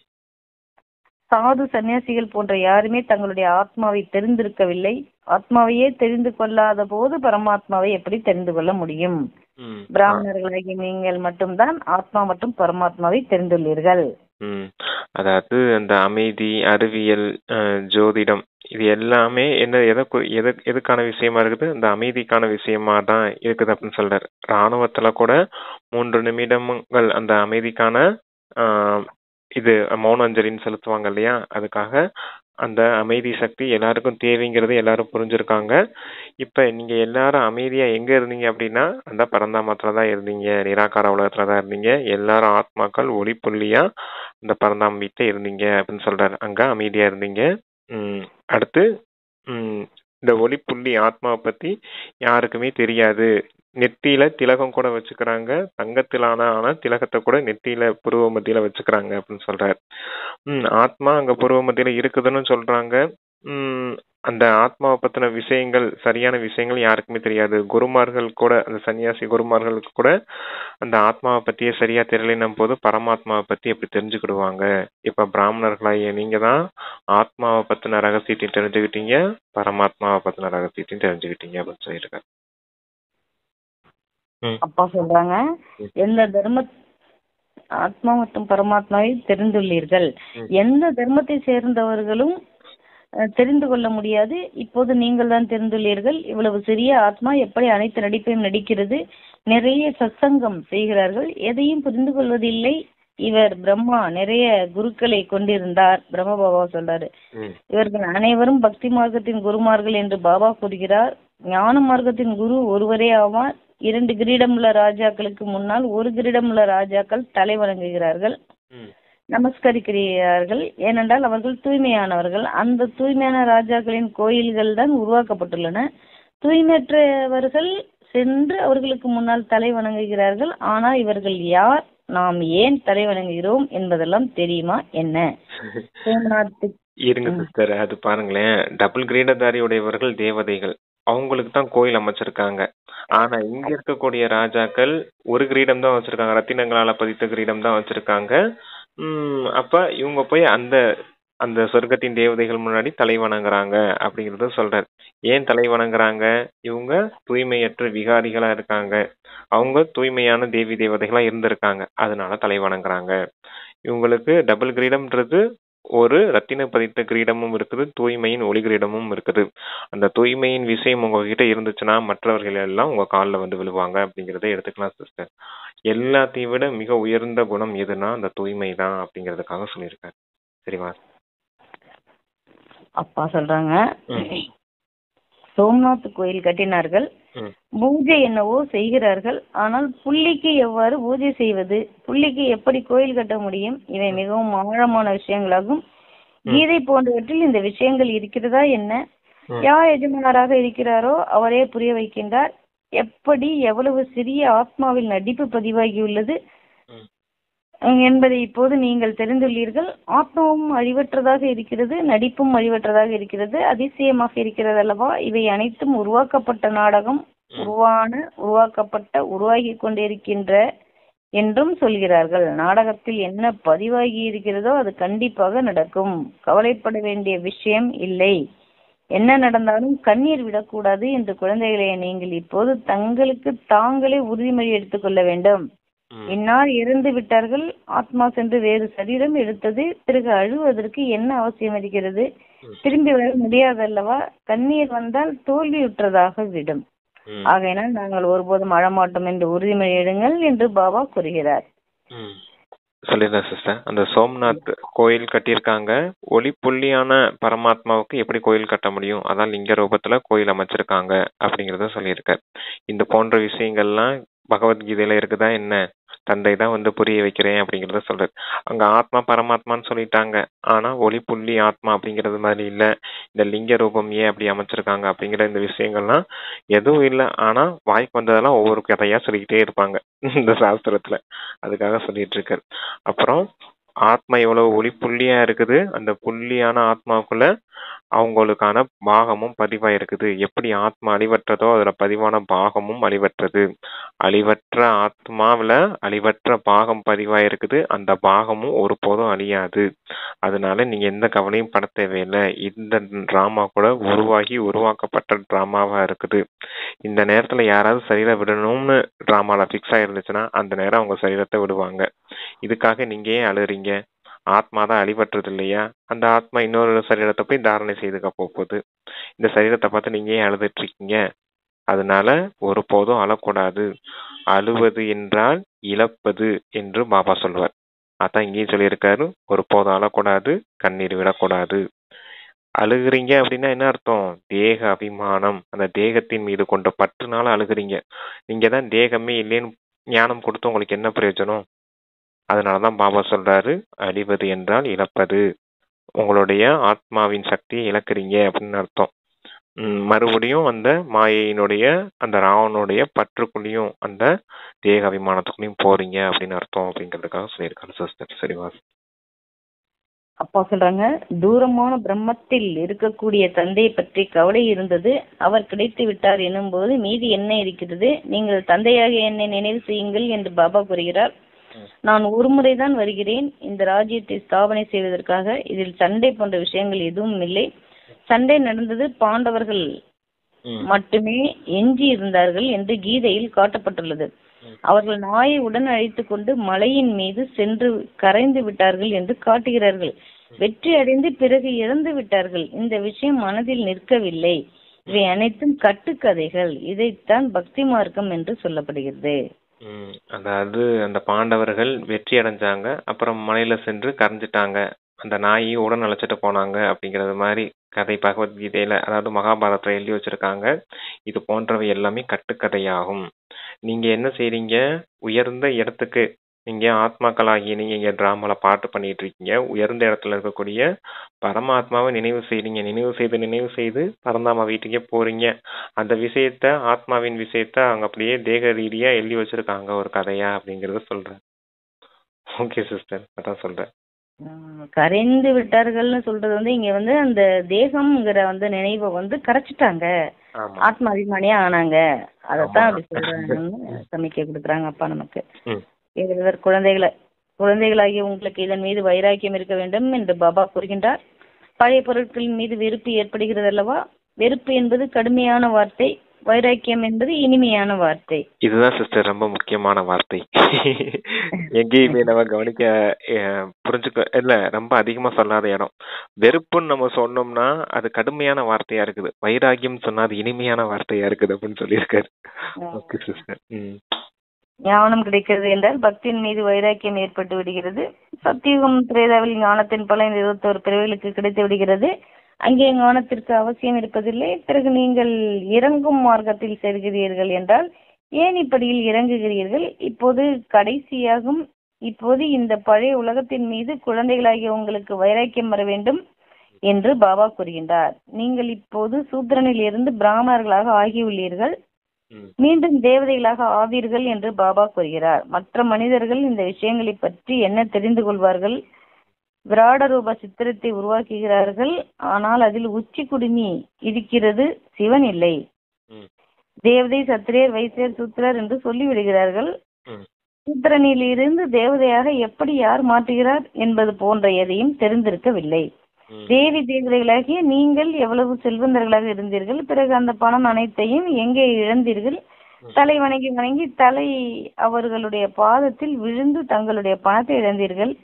A: சாது சன்னியாசிகள் போன்ற யாருமே தங்களுடைய ஆத்மாவை தெரிந்திருக்கவில்லை. ஆத்மாவையே தெரிந்து கொள்ளாத போது பரமாத்மாவை எப்படி தெரிந்து கொள்ள முடியும்?
B: ம்.
A: பிராமணர்களாகிய நீங்கள் மட்டும்தான் ஆத்மா மற்றும் பரமாத்மாவை தெரிந்துள்ளீர்கள்.
B: ம். அதாவது அந்த அமைதி, அறிவியல், ஜோதிடம் இது எல்லாமே என்ன எதுக்கான விஷயமா இருக்குது? அந்த அமைதிக்கான விஷயமா தான் இருக்குது அப்படின்னு சொல்றாரு. ராணுவத்துல கூட 3 நிமிடங்கள் அந்த அமைதிக்கான இது மௌன அஞ்சலின்னு செலுத்துவாங்க இல்லையா? அதுக்காக அந்த அமைதி சக்தி எல்லாருக்கும் தேவைங்கிறது எல்லாரும் புரிஞ்சிருக்காங்க. இப்ப நீங்க எல்லாரும் அமைதியா எங்க இருந்தீங்க அப்படின்னா, அந்த பரந்தாமத்துல தான் இருந்தீங்க, நிராகார உலகத்துல தான் இருந்தீங்க. எல்லாரும் ஆத்மாக்கள் ஒளி புள்ளியா அந்த பரந்தாம வீட்டுல இருந்தீங்க அப்படின்னு சொல்றாரு. அங்க அமைதியா இருந்தீங்க. அடுத்து இந்த ஒளி புள்ளி ஆத்மாவை பத்தி யாருக்குமே தெரியாது. நெத்தியில திலகம் கூட வச்சுக்கிறாங்க. தங்கத்திலான திலகத்தை கூட நெத்தியில புருவ மத்தியில வச்சுக்கிறாங்க அப்படின்னு சொல்றாரு. ஆத்மா அங்க புருவ மத்தியில இருக்குதுன்னு சொல்றாங்க. அந்த ஆத்மாவை பத்தின விஷயங்கள், சரியான விஷயங்கள் யாருக்குமே தெரியாது. குருமார்கள் கூட, அந்த சன்னியாசி குருமார்களுக்கு கூட அந்த ஆத்மாவை பத்தியே சரியா தெரியலன்னும் போது பரமாத்மாவை பத்தி எப்படி தெரிஞ்சுக்கிடுவாங்க? இப்ப பிராமணர்களாகிய நீங்க தான் ஆத்மாவை பத்தின ரகசியத்தையும் தெரிஞ்சுக்கிட்டீங்க, பரமாத்மாவை பத்தின ரகசியத்தையும் தெரிஞ்சுக்கிட்டீங்க அப்படின்னு சொல்லியிருக்காரு.
A: அப்பா சொல்றாங்க, எந்த தர்ம ஆத்மா மற்றும் பரமாத்மாவை தெரிந்துள்ளீர்கள். எந்த தர்மத்தை சேர்ந்தவர்களும் தெரிந்து கொள்ள முடியாது. இப்போது நீங்கள் தான் தெரிந்துள்ளீர்கள். இவ்வளவு சிறிய ஆத்மா எப்படி அனைத்து நடிப்பையும் நடிக்கிறது. நிறைய சத்சங்கம் செய்கிறார்கள், எதையும் புரிந்து கொள்வதில்லை. இவர் பிரம்மா நிறைய குருக்களை கொண்டிருந்தார். பிரம்ம பாபா சொல்றாரு, இவர்கள் அனைவரும் பக்தி மார்க்கத்தின் குருமார்கள் என்று பாபா கூறுகிறார். ஞான மார்க்கத்தின் குரு ஒருவரே ஆவார். 2 கிரீடமுள்ள ராஜாக்களுக்கு முன்னால் 1 கிரீடமுள்ள ராஜாக்கள் தலை வணங்குகிறார்கள், நமஸ்கரிக்கிறார்கள். ஏனென்றால் அவர்கள் தூய்மையானவர்கள். அந்த தூய்மையான ராஜாக்களின் கோயில்கள் தான் உருவாக்கப்பட்டுள்ளன. தூய்மையற்றவர்கள் சென்று அவர்களுக்கு முன்னால் தலை வணங்குகிறார்கள். ஆனால் இவர்கள் யார், நாம் ஏன் தலை வணங்குகிறோம் என்பதெல்லாம் தெரியுமா என்ன?
B: இருங்க சிஸ்டர், அது பாருங்களேன். டபுள் கிரீடதாரி உடையவர்கள் தேவதைகள், அவங்களுக்கு தான் கோயில் அமைச்சிருக்காங்க. ஆனா இங்க இருக்கக்கூடிய ராஜாக்கள் 1 கிரீடம் தான் வச்சிருக்காங்க, ரத்தினங்களால பதித்த கிரீடம் தான் வச்சிருக்காங்க. அப்ப இவங்க போய் அந்த அந்த சொர்க்கத்தின் தேவதைகள் முன்னாடி தலை வணங்குறாங்க அப்படிங்கறத சொல்றாரு. ஏன் தலை வணங்குறாங்க? இவங்க தூய்மையற்ற விகாரிகளா இருக்காங்க, அவங்க தூய்மையான தேவி தேவதைகளா இருந்திருக்காங்க, அதனால தலை வணங்குறாங்க. இவங்களுக்கு டபுள் கிரீடம்ன்றது ஒரு ரத்தின பதித்த கிரீடமும் இருக்குது, தூய்மையின் ஒளி கிரீடமும் இருக்குது. அந்த தூய்மையின் விஷயம் உங்ககிட்ட இருந்துச்சுன்னா மற்றவர்கள் எல்லாம் உங்க காலில் வந்து விழுவாங்க அப்படிங்கறத எடுத்துக்கலாம் சிஸ்டர். எல்லாத்தையும் விட மிக உயர்ந்த குணம் எதுனா அந்த தூய்மை தான் அப்படிங்கறதுக்காக சொல்லியிருக்காரு. சரிவா?
A: அப்பா சொல்றாங்க, சோம்நாத் கோயில் கட்டினார்கள்.
B: ம்.
A: பூஜை என்னவோ செய்கிறார்கள். ஆனால் புள்ளிக்கு எவ்வாறு பூஜை செய்வது, புள்ளிக்கு எப்படி கோயில் கட்ட முடியும், இவை மிகவும் ஆழமான விஷயங்களாகும். கீதை போன்றவற்றில் இந்த விஷயங்கள் இருக்கிறதா என்ன? யார் எஜமானராக இருக்கிறாரோ அவரே புரிய வைக்கின்றார். எப்படி எவ்வளவு சிறிய ஆத்மாவில் நடிப்பு பதிவாகியுள்ளது என்பதை இப்போது நீங்கள் தெரிந்துள்ளீர்கள். ஆத்மாவும் அழிவற்றதாக இருக்கிறது, நடிப்பும் அழிவற்றதாக இருக்கிறது. அதிசயமாக இருக்கிறது அல்லவா? இவை அனைத்தும் உருவாக்கப்பட்ட நாடகம், உருவாகி கொண்டிருக்கின்ற என்றும் சொல்கிறார்கள். நாடகத்தில் என்ன பதிவாகி இருக்கிறதோ அது கண்டிப்பாக நடக்கும். கவலைப்பட வேண்டிய விஷயம் இல்லை. என்ன நடந்தாலும் கண்ணீர் விடக்கூடாது என்று குழந்தைகளை நீங்கள் இப்போது தங்களுக்கு தாங்களே உறுதிமொழி எடுத்துக்கொள்ள வேண்டும். இன்னார் இறந்து விட்டார்கள், ஆத்மா சென்று வேறு சரீரம் எடுத்தது, பிறகு அழுவதற்கு என்ன அவசியம் இருக்கிறது? திரும்பி வர முடியாதல்லவா? கண்ணீர் வந்தால் தோல்வியுற்றதாக விடும். ஆகையினால் நாங்கள் ஒருபோதும் அழமாட்டோம் என்று உறுதிமொழி எடுங்கள் என்று பாபா கூறுகிறார்.
B: சொல்லிடுறேன் சிஸ்டர். அந்த சோம்நாத் கோயில் கட்டியிருக்காங்க. ஒளி புள்ளியான பரமாத்மாவுக்கு எப்படி கோயில் கட்ட முடியும்? அதான் லிங்க ரூபத்துல கோயில் அமைச்சிருக்காங்க அப்படிங்கறத சொல்லியிருக்கார். இந்த போன்ற விஷயங்கள்லாம் பகவத்கீதையில இருக்குதா என்ன? தந்தை தான் வந்து புரிய வைக்கிறேன் அப்படிங்கறத சொல்றாரு. அங்க ஆத்மா பரமாத்மான்னு சொல்லிட்டாங்க. ஆனா ஒளி புள்ளி ஆத்மா அப்படிங்கறது மாதிரி இல்ல. இந்த லிங்க ரூபம் ஏன் அப்படி அமைச்சிருக்காங்க அப்படிங்கிற இந்த விஷயங்கள்லாம் எதுவும் இல்லை. ஆனா வாய்க்கு வந்ததெல்லாம் ஒவ்வொரு கதையா சொல்லிக்கிட்டே இருப்பாங்க இந்த சாஸ்திரத்துல. அதுக்காக சொல்லிட்டு இருக்காரு. அப்புறம் ஆத்மா எவ்வளவு ஒளி புள்ளியா இருக்குது, அந்த புள்ளியான ஆத்மாவுக்குள்ள அவங்களுக்கான பாகமும் பதிவாயிருக்குது. எப்படி ஆத்மா அழிவற்றதோ அதுல பதிவான பாகமும் அழிவற்றது. அழிவற்ற ஆத்மாவில அழிவற்ற பாகம் பதிவாயிருக்குது. அந்த பாகமும் ஒருபோதும் அழியாது. அதனால நீங்க எந்த கவலையும் பட தேவையில்லை. இந்த டிராமா கூட உருவாக்கப்பட்ட டிராமாவா இருக்குது. இந்த நேரத்துல யாராவது சரீரம் விடணும்னு டிராமால பிக்ஸ் ஆயிருந்துச்சுன்னா அந்த நேரம் அவங்க சரீரத்தை விடுவாங்க. இதுக்காக நீங்க ஏன் அழுறீங்க? ஆத்மா தான் அழிவற்றது இல்லையா? அந்த ஆத்மா இன்னொரு சரீரத்தை போய் தாரணை செய்துக்க போகுது. இந்த சரீரத்தை பார்த்து நீங்க ஏன் அழுதுட்டு இருக்கீங்க? அதனால ஒருபோதும் அழக்கூடாது. அழுவது என்றால் இழப்பது என்று பாபா சொல்வார். அதான் இங்கேயும் சொல்லியிருக்காரு. ஒருபோதும் அழக்கூடாது, கண்ணீர் விடக்கூடாது. அழுகுறீங்க அப்படின்னா என்ன அர்த்தம்? தேக அபிமானம், அந்த தேகத்தின் மீது கொண்ட பற்றுனால அழுகுறீங்க. நீங்க தான் தேகமே இல்லைன்னு ஞானம் கொடுத்து உங்களுக்கு என்ன பிரயோஜனம்? அதனாலதான் பாபா சொல்றாரு, அழிவது என்றால் இழப்பது. உங்களுடைய ஆத்மாவின் சக்தியை இழக்கிறீங்க அப்படின்னு அர்த்தம். மறுபடியும் அந்த மாயையினுடைய அந்த ராவனுடைய பற்றுக்குள்ளேயும் அந்த தேக அபிமானத்துக்குள்ளேயும் போறீங்க அப்படின்னு அர்த்தம் அப்படிங்கிறதுக்காக சொல்லியிருக்காரு சிஸ்டர். சரிவா?
A: அப்பா சொல்றாங்க, தூரமான பிரம்மத்தில் இருக்கக்கூடிய தந்தையை பற்றி கவலை இருந்தது. அவர் கிடைத்து விட்டார் எனும் போது மீதி என்ன இருக்கிறது? நீங்கள் தந்தையாக என்னை நினைவு செய்யுங்கள் என்று பாபா கூறுகிறார். நான் ஒரு முறைதான் வருகிறேன் இந்த ராஜ்யத்தை ஸ்தாபனை செய்வதற்காக. இதில் சண்டை போன்ற விஷயங்கள் எதுவும் இல்லை. சண்டை நடந்தது பாண்டவர்கள் மட்டுமே எஞ்சி இருந்தார்கள் என்று கீதையில் காட்டப்பட்டுள்ளது. அவர்கள் நாயை உடன் அழைத்து கொண்டு மலையின் மீது சென்று கரைந்து விட்டார்கள் என்று காட்டுகிறார்கள். வெற்றி அடைந்து பிறகு இறந்து விட்டார்கள். இந்த விஷயம் மனதில் நிற்கவில்லை. இவை அனைத்தும் கட்டுக்கதைகள். இதைத்தான் பக்தி மார்க்கம் என்று சொல்லப்படுகிறது.
B: அதாவது அந்த பாண்டவர்கள் வெற்றி அடைஞ்சாங்க, அப்புறம் மலையில சென்று கரைஞ்சிட்டாங்க, அந்த நாயை உடன் அழைச்சிட்டு போனாங்க அப்படிங்கறது மாதிரி கதை பகவத்கீதையில, அதாவது மகாபாரதத்துல எழுதி வச்சிருக்காங்க. இது போன்றவை எல்லாமே கட்டுக்கதையாகும். நீங்க என்ன செய்றீங்க? உயர்ந்த இடத்துக்கு நீங்க ஆத்மாக்களாகி நீங்க இங்க டிராமால பாட்டு பண்ணிட்டு இருக்கீங்க. உயர்ந்த இடத்துல இருக்கக்கூடிய பரமாத்மாவை நினைவு செய்றீங்க. நினைவு செய்து பரந்தாமா வீட்டுக்கே போறீங்க. அந்த விஷயத்த, ஆத்மாவின் விஷயத்த அவங்க அப்படியே தேக ரீதியா எழுதி வச்சிருக்காங்க ஒரு கதையா அப்படிங்கறத சொல்றேன். ஓகே சிஸ்டர், அதான் சொல்றேன்.
A: கரைந்து விட்டார்கள்னு சொல்றது இங்க அந்த தேகம்ங்கிற நினைவை கரைச்சிட்டாங்க, ஆத்மா அபிமானியா ஆனாங்க. அதத்தான் அப்படி சொல்றாங்கன்னு சமிக்கை கொடுக்குறாங்க அப்பா நமக்கு. குழந்தைகளாகிய உங்களுக்கு இதன் மீது வைராக்கியம் இருக்க வேண்டும் என்று பாபா கூறுகின்றார். பழைய பொருட்களின் மீது வெறுப்பு ஏற்படுகிறது அல்லவா? வெறுப்பு என்பது கடுமையான வார்த்தை, வைராக்கியம் என்பது இனிமையான வார்த்தை.
B: இதுதான் சிஸ்டர் ரொம்ப முக்கியமான வார்த்தை. எங்கேயுமே நம்ம கவனிக்க புரிஞ்சுக்க இல்ல, ரொம்ப அதிகமா சொல்லாத இடம். வெறுப்புன்னு நம்ம சொன்னோம்னா அது கடுமையான வார்த்தையா இருக்குது. வைராக்கியம் சொன்னா அது இனிமையான வார்த்தையா இருக்குது அப்படின்னு சொல்லியிருக்காரு. Okay sister.
A: ஞானம் கிடைக்கிறது என்றால் பக்தியின் மீது வைராக்கியம் ஏற்பட்டு விடுகிறது. சத்தியுகம் திரேதாவில் ஞானத்தின் பலன் 21 பிறவிகளுக்கு கிடைத்து விடுகிறது. அங்கே ஞானத்திற்கு அவசியம் இருப்பதில்லை. பிறகு நீங்கள் இறங்கும் மார்க்கத்தில் செல்கிறீர்கள் என்றால் ஏன் இப்படியில் இறங்குகிறீர்கள்? இப்போது கடைசியாகும். இப்போது இந்த பழைய உலகத்தின் மீது குழந்தைகளாகிய உங்களுக்கு வைராக்கியம் வர வேண்டும் என்று பாபா கூறுகின்றார். நீங்கள் இப்போது சூத்திரனில் இருந்து பிராமணர்களாக ஆகியுள்ளீர்கள், மீண்டும் தேவதைகளாக ஆவீர்கள் என்று பாபா கூறுகிறார். மற்ற மனிதர்கள் இந்த விஷயங்களை பற்றி என்ன தெரிந்து கொள்வார்கள்? விராட ரூப சித்திரத்தை உருவாக்குகிறார்கள், ஆனால் அதில் உச்சி குடுமி இருக்கிறது, சிவன் இல்லை. தேவதை, சத்திரியர், வைசியர், சூத்திரர் என்று சொல்லிவிடுகிறார்கள். சூத்திரனிலிருந்து தேவதையாக எப்படி யார் மாற்றுகிறார் என்பது போன்ற எதையும் தெரிந்திருக்கவில்லை. தேவி தேவதைகளாகிய நீங்கள் எவ்வளவு செல்வந்தர்களாக இருந்தீர்கள், பிறகு அந்த பணம் அனைத்தையும் எங்கே இழந்தீர்கள்? தலை வணங்கி வணங்கி தலை அவர்களுடைய பாதத்தில் விழுந்து தங்களுடைய பணத்தை இழந்தீர்கள்.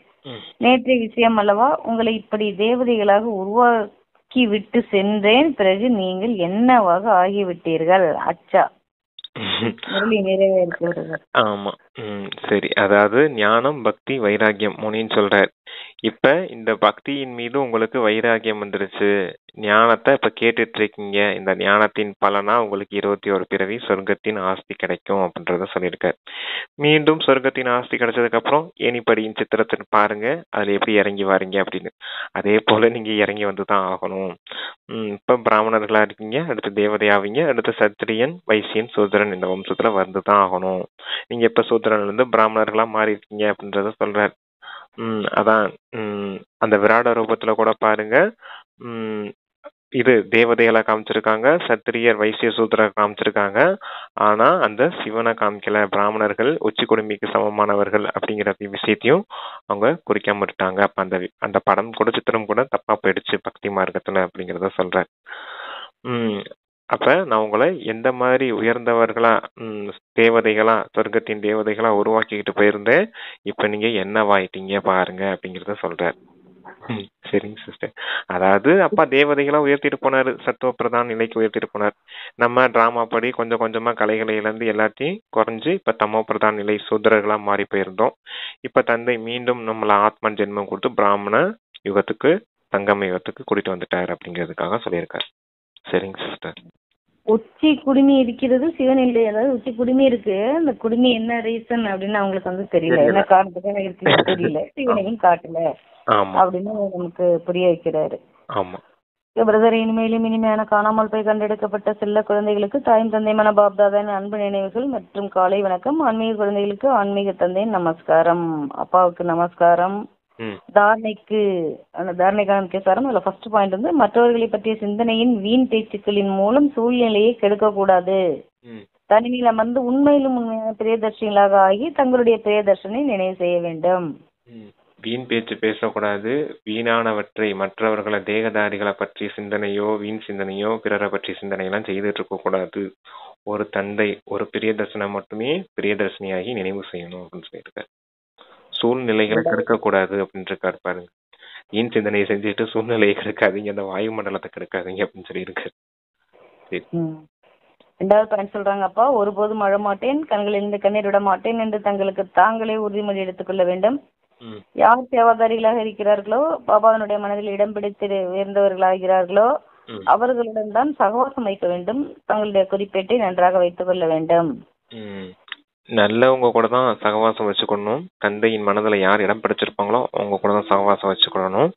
A: நேற்றைய விஷயம் அல்லவா? உங்களை இப்படி தேவதைகளாக உருவாக்கி விட்டு சென்றேன். பிறகு நீங்கள் என்னவாக ஆகிவிட்டீர்கள்? அச்சா, நிறைவேறுகிறது.
B: ஆமா. சரி. அதாவது ஞானம், பக்தி, வைராகியம் மூணையும் சொல்றார். இப்ப இந்த பக்தியின் மீது உங்களுக்கு வைராகியம் வந்துருச்சு, ஞானத்தை இப்ப கேட்டுட்டு இருக்கீங்க. இந்த ஞானத்தின் பலனா உங்களுக்கு 21 பிறவி சொர்க்கத்தின் ஆஸ்தி கிடைக்கும் அப்படின்றத சொல்லியிருக்காரு. மீண்டும் சொர்க்கத்தின் ஆஸ்தி கிடைச்சதுக்கு அப்புறம் ஏணிப்படியின் சித்திரத்தை பாருங்க, அதுல எப்படி இறங்கி வாரீங்க அப்படின்னு. அதே போல நீங்க இறங்கி வந்துதான் ஆகணும். இப்ப பிராமணர்களா இருக்கீங்க, அடுத்து தேவதையாவீங்க, அடுத்து சத்திரியன், வைசியன், சூத்திரன் இந்த வம்சத்துல வந்துதான் ஆகணும். நீங்க இப்ப சூத்திரன்ல இருந்து பிராமணர்களா மாறி இருக்கீங்க அப்படின்றத சொல்றாரு. அதான் அந்த விராட ரூபத்துல கூட பாருங்க, இது தேவதைகளை காமிச்சிருக்காங்க, சத்திரியர், வைசிய, சூத்திரர் காமிச்சிருக்காங்க. ஆனா அந்த சிவனை காமிக்கல. பிராமணர்கள் உச்சி குடும்பிக்கு சமமானவர்கள் அப்படிங்கிற விஷயத்தையும் அவங்க குறிக்காம விட்டாங்க. அப்ப அந்த படம் கூட, சித்திரம் கூட தப்பா போயிடுச்சு பக்தி மார்க்கத்துல அப்படிங்கிறத சொல்றேன். அப்ப நான் உங்களை எந்த மாதிரி உயர்ந்தவர்களா, தேவதைகளா, சொர்க்கத்தின் தேவதைகளா உருவாக்கிக்கிட்டு போயிருந்தேன், இப்ப நீங்க என்னவாயிட்டீங்க பாருங்க அப்படிங்கறத சொல்றாரு. சரிங்க சிஸ்டர். அதாவது அப்பா தேவதைகளா உயர்த்திட்டு போனாரு, சத்துவ பிரதான் நிலைக்கு உயர்த்திட்டு போனார். நம்ம டிராமா படி கொஞ்சம் கொஞ்சமா கலைகளை இழந்து எல்லாத்தையும் குறைஞ்சு இப்ப தமோ பிரதான் நிலை சூத்திரர்களா மாறி போயிருந்தோம். இப்ப தந்தை மீண்டும் நம்மள ஆத்மன் ஜென்மம் கொடுத்து பிராமண யுகத்துக்கு, சங்கம யுகத்துக்கு கூட்டிட்டு வந்துட்டாரு அப்படிங்கிறதுக்காக சொல்லியிருக்காரு. சரிங்க சிஸ்டர்.
A: உச்சி குடுமி இருக்கிறது, சிவன் இல்லை. அதாவது உச்சி குடுமி இருக்கு, அந்த குடுமி என்ன ரீசன் அப்படின்னு அவங்களுக்கு வந்து தெரியல, என்ன காரணத்துக்காக இருக்குன்னு தெரியல, சிவனையும் காட்டல அப்படின்னு நமக்கு புரிய வைக்கிறாரு. பிரதர், இனிமேலும் இனிமையான காணாமல் போய் கண்டெடுக்கப்பட்ட செல்ல குழந்தைகளுக்கு தாயும் தந்தை மன பாப்தாதான் அன்பு நினைவுகள் மற்றும் காலை வணக்கம். ஆன்மீக குழந்தைகளுக்கு ஆன்மீக தந்தையின் நமஸ்காரம், அப்பாவுக்கு நமஸ்காரம். தாரணைக்கான முக்கியசாரம் அதுல ஃபர்ஸ்ட் பாயிண்ட் வந்து மற்றவர்களை பற்றிய சிந்தனையின் வீண் பேச்சுக்களின் மூலம் சூழ்நிலையை கெடுக்க கூடாது. தனிமையில் அமர்ந்து உண்மையிலும் உண்மையான பிரியதர்ஷிகளாக ஆகி தங்களுடைய பிரியதர்ஷனை நினைவு செய்ய வேண்டும்.
B: வீண் பேச்சு பேசக்கூடாது. வீணானவற்றை, மற்றவர்களை, தேகதாரிகளை பற்றி சிந்தனையோ, வீண் சிந்தனையோ, பிறரை பற்றி சிந்தனையெல்லாம் செய்துட்டு இருக்க கூடாது. ஒரு தந்தை, ஒரு பிரியதர்ஷனை மட்டுமே பிரியதர்ஷினியாகி நினைவு செய்யணும் அப்படின்னு சொல்லியிருக்காரு. சூழ்நிலைகளை கெடுக்க கூடாது அப்படின்னு இருக்காரு பாருங்க. வீண் சிந்தனையை செஞ்சுட்டு சூழ்நிலையை கெடுக்காதீங்க, அந்த வாயுமண்டலத்தை கெடுக்காதீங்க அப்படின்னு சொல்லியிருக்காரு.
A: ரெண்டாவது பாயிண்ட் சொல்றாங்க, அப்பா ஒருபோதும் அழ மாட்டேன், கண்களிலிருந்து கண்ணீர் விட மாட்டேன் என்று தங்களுக்கு தாங்களே உறுதிமொழி எடுத்துக்கொள்ள வேண்டும். யார் சேவாதாரிகளாக இருக்கிறார்களோ, பாபாவினுடைய மனதில் இடம் பிடித்து உயர்ந்தவர்களாகிறார்களோ அவர்களுடன் தான் சகவாசம் வைக்க வேண்டும். தங்களுடைய குறிப்பேட்டை நன்றாக வைத்துக் கொள்ள வேண்டும்.
B: நல்லவங்க கூட தான் சகவாசம் வச்சுக்கணும். தந்தையின் மனதுல யார் இடம் பிடிச்சிருப்பாங்களோ அவங்க கூட தான் சகவாசம் வச்சுக்கணும்.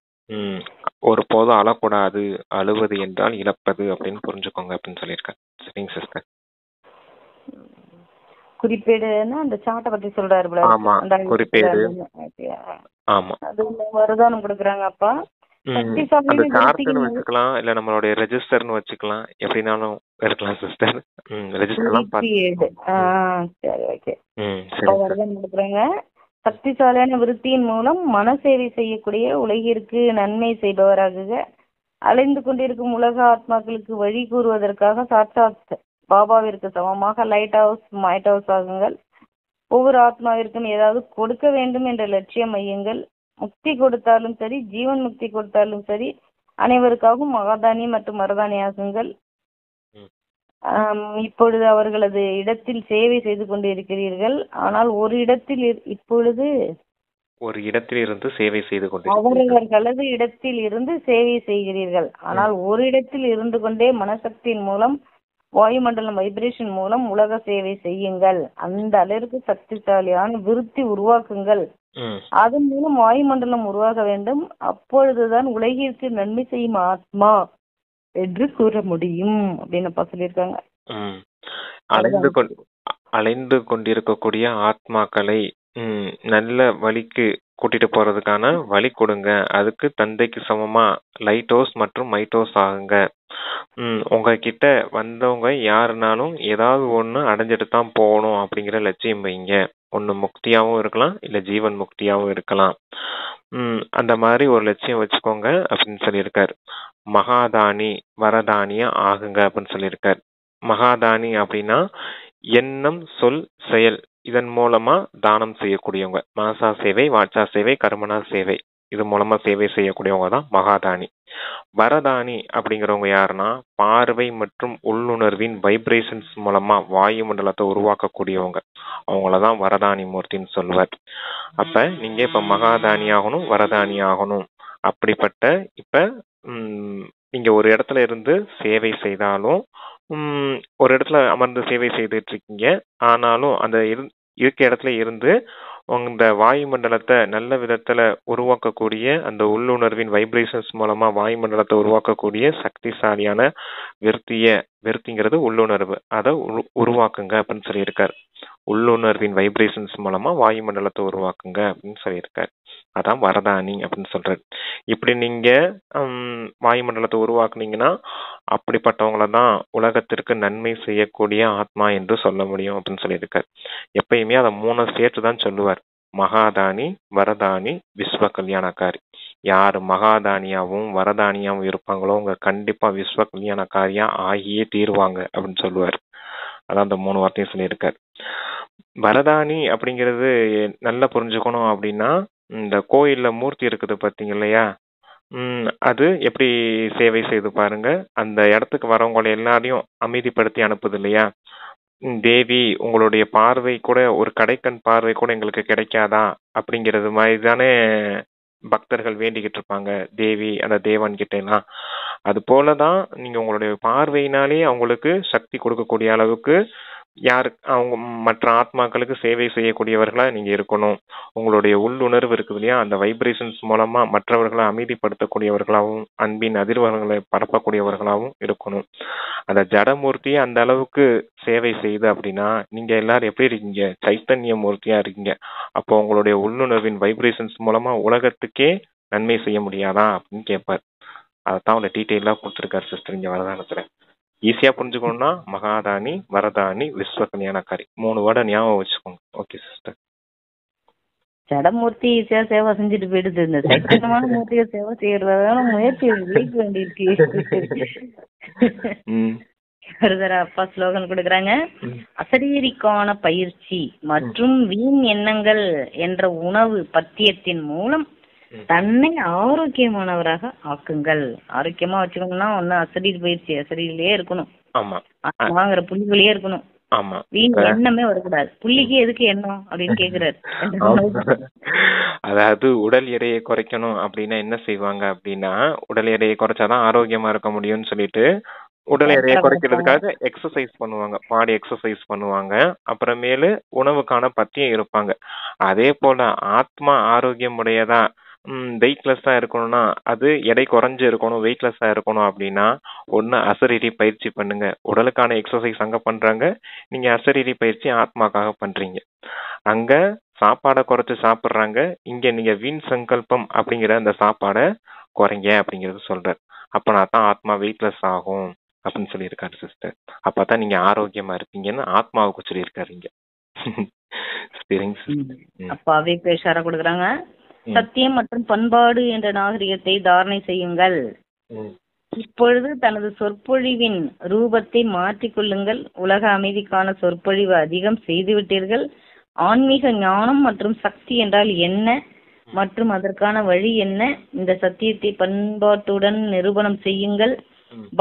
B: ஒரு போதும் அழக்கூடாது, அழுவது என்றால் இழப்பது அப்படின்னு புரிஞ்சுக்கோங்க அப்படின்னு சொல்லியிருக்காரு. சரிங்க சிஸ்டர்.
A: குறிப்பேடுன்னா அந்த சாட்டை பத்தி சொல்றாரு.
B: ஆமா, குறிப்பேடு. ஆமா,
A: அது வரதானம் கொடுக்குறாங்க அப்பா.
B: அந்த சார்ட்னு வச்சுக்கலாம், இல்ல நம்மளுடைய ரெஜிஸ்டர்னு வச்சுக்கலாம், எப்படினாலும் இருக்கலாம் சிஸ்டர். ரெஜிஸ்டர்லாம்
A: சரி, ஓகே. வரதானம் கொடுக்குறாங்க. சக்திசாலியான விருத்தியின் மூலம் மனசேவை செய்யக்கூடிய, உலகிற்கு நன்மை செய்பவராக அலைந்து கொண்டிருக்கும் உலக ஆத்மாக்களுக்கு வழி கூறுவதற்காக சாட்சாத் பாபாவிற்கு சமமாக லைட் ஹவுஸ், மைட் ஹவுஸ் ஆகுங்கள். ஒவ்வொரு ஆத்மாவிற்கும் ஏதாவது கொடுக்க வேண்டும் என்ற லட்சியம் மையுங்கள். முக்தி கொடுத்தாலும் சரி, ஜீவன் முக்தி கொடுத்தாலும் சரி, அனைவருக்காகவும் மகாதானி மற்றும் மரதானி ஆகுங்கள். இப்பொழுது அவர்களது இடத்தில் சேவை செய்து கொண்டு இருக்கிறீர்கள். ஆனால் ஒரு இடத்தில் இப்பொழுது
B: ஒரு இடத்தில் இருந்து சேவை செய்து கொண்டிருக்கிறீர்கள்.
A: அவரவர்களது இடத்தில் இருந்து சேவை செய்கிறீர்கள். ஆனால் ஒரு இடத்தில் இருந்து கொண்டே மனசக்தியின் மூலம் வாயுமண்டலம் வைப்ரேஷன் மூலம் உலக சேவை செய்யுங்கள். அந்த அளவிற்கு சக்திசாலியான விருத்தி உருவாக்குங்கள். அதன் மூலம் வாயுமண்டலம் உருவாக வேண்டும். அப்பொழுதுதான் உலகிற்கு நன்மை செய்யும் ஆத்மா என்று கூற முடியும் அப்படின்னு சொல்லியிருக்காங்க.
B: அலைந்து கொண்டிருக்கக்கூடிய ஆத்மாக்களை நல்ல வழிக்கு கூட்டிட்டு போறதுக்கான வழி கொடுங்க. அதுக்கு தந்தைக்கு சமமா லைட் ஹவுஸ் மற்றும் மைட் ஹவுஸ் ஆகுங்க. உங்ககிட்ட வந்தவங்க யாருனாலும் ஏதாவது ஒண்ணு அடைஞ்சிட்டு தான் போகணும் அப்படிங்கிற லட்சியம் வைங்க. ஒண்ணு முக்தியாவும் இருக்கலாம், இல்ல ஜீவன் முக்தியாவும் இருக்கலாம். அந்த மாதிரி ஒரு லட்சியம் வச்சுக்கோங்க அப்படின்னு சொல்லியிருக்காரு. மகாதானி வரதானிய ஆகுங்க அப்படின்னு சொல்லியிருக்காரு. மகாதானி அப்படின்னா எண்ணம், சொல், செயல் இதன் மூலமா தானம் செய்யக்கூடியவங்க. மனசா சேவை, வாட்சா சேவை, கர்மனா சேவை இது மூலமா சேவை செய்யக்கூடியவங்க தான் மகாதானி. வரதானி அப்படிங்கிறவங்க யாருன்னா பார்வை மற்றும் உள்ளுணர்வின் வைப்ரேஷன்ஸ் மூலமா வாயு மண்டலத்தை உருவாக்கக்கூடியவங்க. அவங்களதான் வரதானி மூர்த்தின்னு சொல்லுவார். அப்ப நீங்க இப்ப மகாதானி ஆகணும், வரதானி ஆகணும். அப்படிப்பட்ட இப்ப நீங்க ஒரு இடத்துல இருந்து சேவை செய்தாலும் ஒரு இடத்துல அமர்ந்து சேவை செய்துட்டு இருக்கீங்க. ஆனாலும் அந்த இருக்க இடத்துல இருந்து இந்த வாயுமண்டலத்தை நல்ல விதத்துல உருவாக்கக்கூடிய அந்த உள்ளுணர்வின் வைப்ரேஷன்ஸ் மூலமா வாயுமண்டலத்தை உருவாக்கக்கூடிய சக்திசாலியான விருத்திங்கிறது உள்ளுணர்வு, அதை உருவாக்குங்க அப்படின்னு சொல்லியிருக்காரு. உள்ளுணர்வின் வைப்ரேஷன்ஸ் மூலமா வாயுமண்டலத்தை உருவாக்குங்க அப்படின்னு சொல்லியிருக்காரு. அதான் வரதானி அப்படின்னு சொல்றாரு. இப்படி நீங்க வாயுமண்டலத்தை உருவாக்குனீங்கன்னா அப்படிப்பட்டவங்கள தான் உலகத்திற்கு நன்மை செய்யக்கூடிய ஆத்மா என்று சொல்ல முடியும் அப்படின்னு சொல்லியிருக்காரு. எப்பயுமே அதை 3 சேர்த்து தான் சொல்லுவார். மகாதானி, வரதானி, விஸ்வ கல்யாணக்காரி. யாரு மகாதானியாவும் வரதானியாவும் இருப்பாங்களோ அவங்க கண்டிப்பா விஸ்வ கல்யாணக்காரியா ஆகியே தீருவாங்க அப்படின்னு சொல்லுவார். அதான் அந்த 3 வார்த்தையும் சொல்லியிருக்காரு. வரதானி அப்படிங்கிறது நல்லா புரிஞ்சுக்கணும் அப்படின்னா, இந்த கோயில்ல மூர்த்தி இருக்குது பாத்தீங்க இல்லையா, அது எப்படி சேவை செய்து பாருங்க. அந்த இடத்துக்கு வரவங்களை எல்லாரையும் அமைதிப்படுத்தி அனுப்புது இல்லையா. தேவி உங்களுடைய பார்வை கூட, ஒரு கடைக்கண் பார்வை கூட எங்களுக்கு கிடைக்காதா அப்படிங்கிறது மாதிரி தானே பக்தர்கள் வேண்டிக்கிட்டு இருப்பாங்க தேவி அந்த தேவன் கிட்ட எல்லாம். அது போலதான் நீங்க உங்களுடைய பார்வையினாலே அவங்களுக்கு சக்தி கொடுக்கக்கூடிய அளவுக்கு அவங்க மற்ற ஆத்மாக்களுக்கு சேவை செய்யக்கூடியவர்களா நீங்க இருக்கணும். உங்களுடைய உள்ளுணர்வு இருக்குது இல்லையா, அந்த வைப்ரேஷன்ஸ் மூலமா மற்றவர்களை அமைதிப்படுத்தக்கூடியவர்களாகவும் அன்பின் அதிர்வுகளை பரப்பக்கூடியவர்களாகவும் இருக்கணும். அந்த ஜடமூர்த்தியை அந்த அளவுக்கு சேவை செய்து அப்படின்னா நீங்க எல்லாரும் எப்படி இருக்கீங்க? சைத்தன்ய மூர்த்தியா இருக்கீங்க. அப்போ உங்களுடைய உள்ளுணர்வின் வைப்ரேஷன்ஸ் மூலமா உலகத்துக்கே நன்மை செய்ய முடியாதா அப்படின்னு கேட்பார். அதைத்தான் அவங்க டீட்டெயிலா கொடுத்துருக்காரு சிஸ்டர் இங்க வரதானத்துல. ஈஸியா புரிஞ்சுக்கணும்னா மகாதானி, வரதானி, விஸ்வ கல்யாணக்காரி 3 வேர்டை ஞாபகம் வச்சுக்கோங்க. Okay sister.
A: ஜடமூர்த்தி ஈஸியா சேவை செஞ்சுட்டு போயிடுது. இந்த சைத்தன்யமான மூர்த்தியை சேவை செய்யறதான முயற்சி விளைக்க வேண்டியிருக்கு. அப்பா ஸ்லோகன் கொடுக்குறாங்க. அசரீரிக்கான பயிற்சி மற்றும் வீண் எண்ணங்கள் என்ற உணவு பத்தியத்தின் மூலம் தன்னை ஆரோக்கியமானவராக ஆக்குங்கள். ஆரோக்கியமா வச்சுக்கணும்னா ஒண்ணு அசரீர் பயிற்சி, அசரீரிலேயே இருக்கணும். வாங்குற புள்ளிகளே இருக்கணும். வீண் எண்ணமே வரக்கூடாது. புள்ளிக்கு எதுக்கு எண்ணம் அப்படின்னு கேக்குறாரு.
B: அதாவது உடல் எடையை குறைக்கணும் அப்படின்னா என்ன செய்வாங்க அப்படின்னா, உடல் எடையை குறைச்சாதான் ஆரோக்கியமா இருக்க முடியும்னு சொல்லிட்டு உடல் எடையை குறைக்கிறதுக்காக எக்ஸசைஸ் பண்ணுவாங்க, பாடி எக்ஸசைஸ் பண்ணுவாங்க. அப்புறமேலு உணவுக்கான பத்தியம் இருப்பாங்க. அதே போல ஆத்மா ஆரோக்கியம் உடையதா வெயிட்லெஸ்ஸா இருக்கணும்னா, அது எடை குறைஞ்சு இருக்கணும், வெயிட்லெஸ்ஸா இருக்கணும் அப்படின்னா ஒண்ணு அசரீரி பயிற்சி பண்ணுங்க. உடலுக்கான எக்ஸசைஸ் அங்க பண்றாங்க, நீங்க அசரீரி பயிற்சி ஆத்மாக்காக பண்றீங்க. அங்க சாப்பாடை குறைச்சு சாப்பிடுறாங்க, இங்க நீங்க வீண் சங்கல்பம் அப்படிங்கிற அந்த சாப்பாடை குறைங்க அப்படிங்கறது சொல்றாரு. அப்பனா தான் ஆத்மா வெயிட்லெஸ் ஆகும் அப்படின்னு சொல்லியிருக்காரு சிஸ்டர். அப்பதான் நீங்க ஆரோக்கியமா இருப்பீங்கன்னு ஆத்மாவுக்கு சொல்லியிருக்காரு இங்க. சரிங்க சிஸ்டர்.
A: அப்பாவே பேஷார கொடுக்குறாங்க. சத்தியம் மற்றும் பண்பாடு என்ற நாகரிகத்தை தாரணை செய்யுங்கள். இப்பொழுது தனது சொற்பொழிவின் ரூபத்தை மாற்றிக்கொள்ளுங்கள். உலக அமைதிக்கான சொற்பொழிவு அதிகம் செய்துவிட்டீர்கள். ஆன்மீக ஞானம் மற்றும் சக்தி என்றால் என்ன மற்றும் அதற்கான வழி என்ன? இந்த சத்தியத்தை பண்பாட்டுடன் நிரூபணம் செய்யுங்கள்.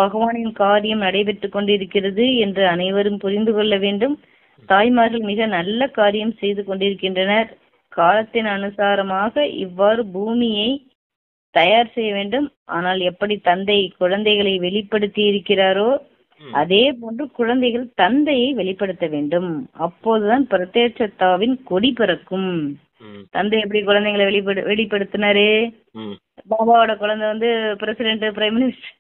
A: பகவானின் காரியம் நடைபெற்றுக் கொண்டிருக்கிறது என்று அனைவரும் புரிந்து கொள்ள வேண்டும். தாய்மார்கள் மிக நல்ல காரியம் செய்து கொண்டிருக்கின்றனர். காலத்தின் அனுசாரமாக இவ்வாறு பூமியை தயார் செய்ய வேண்டும். ஆனால் எப்படி தந்தை குழந்தைகளை வெளிப்படுத்தி இருக்கிறாரோ அதே போன்று குழந்தைகள் தந்தையை வெளிப்படுத்த வேண்டும். அப்போதுதான் பிரத்யட்சத்தாவின் கொடி பிறக்கும். தந்தை எப்படி குழந்தைகளை வெளிப்படுத்தினாரு? பாபாவோட குழந்தை வந்து பிரசிடென்ட், பிரைம் மினிஸ்டர்,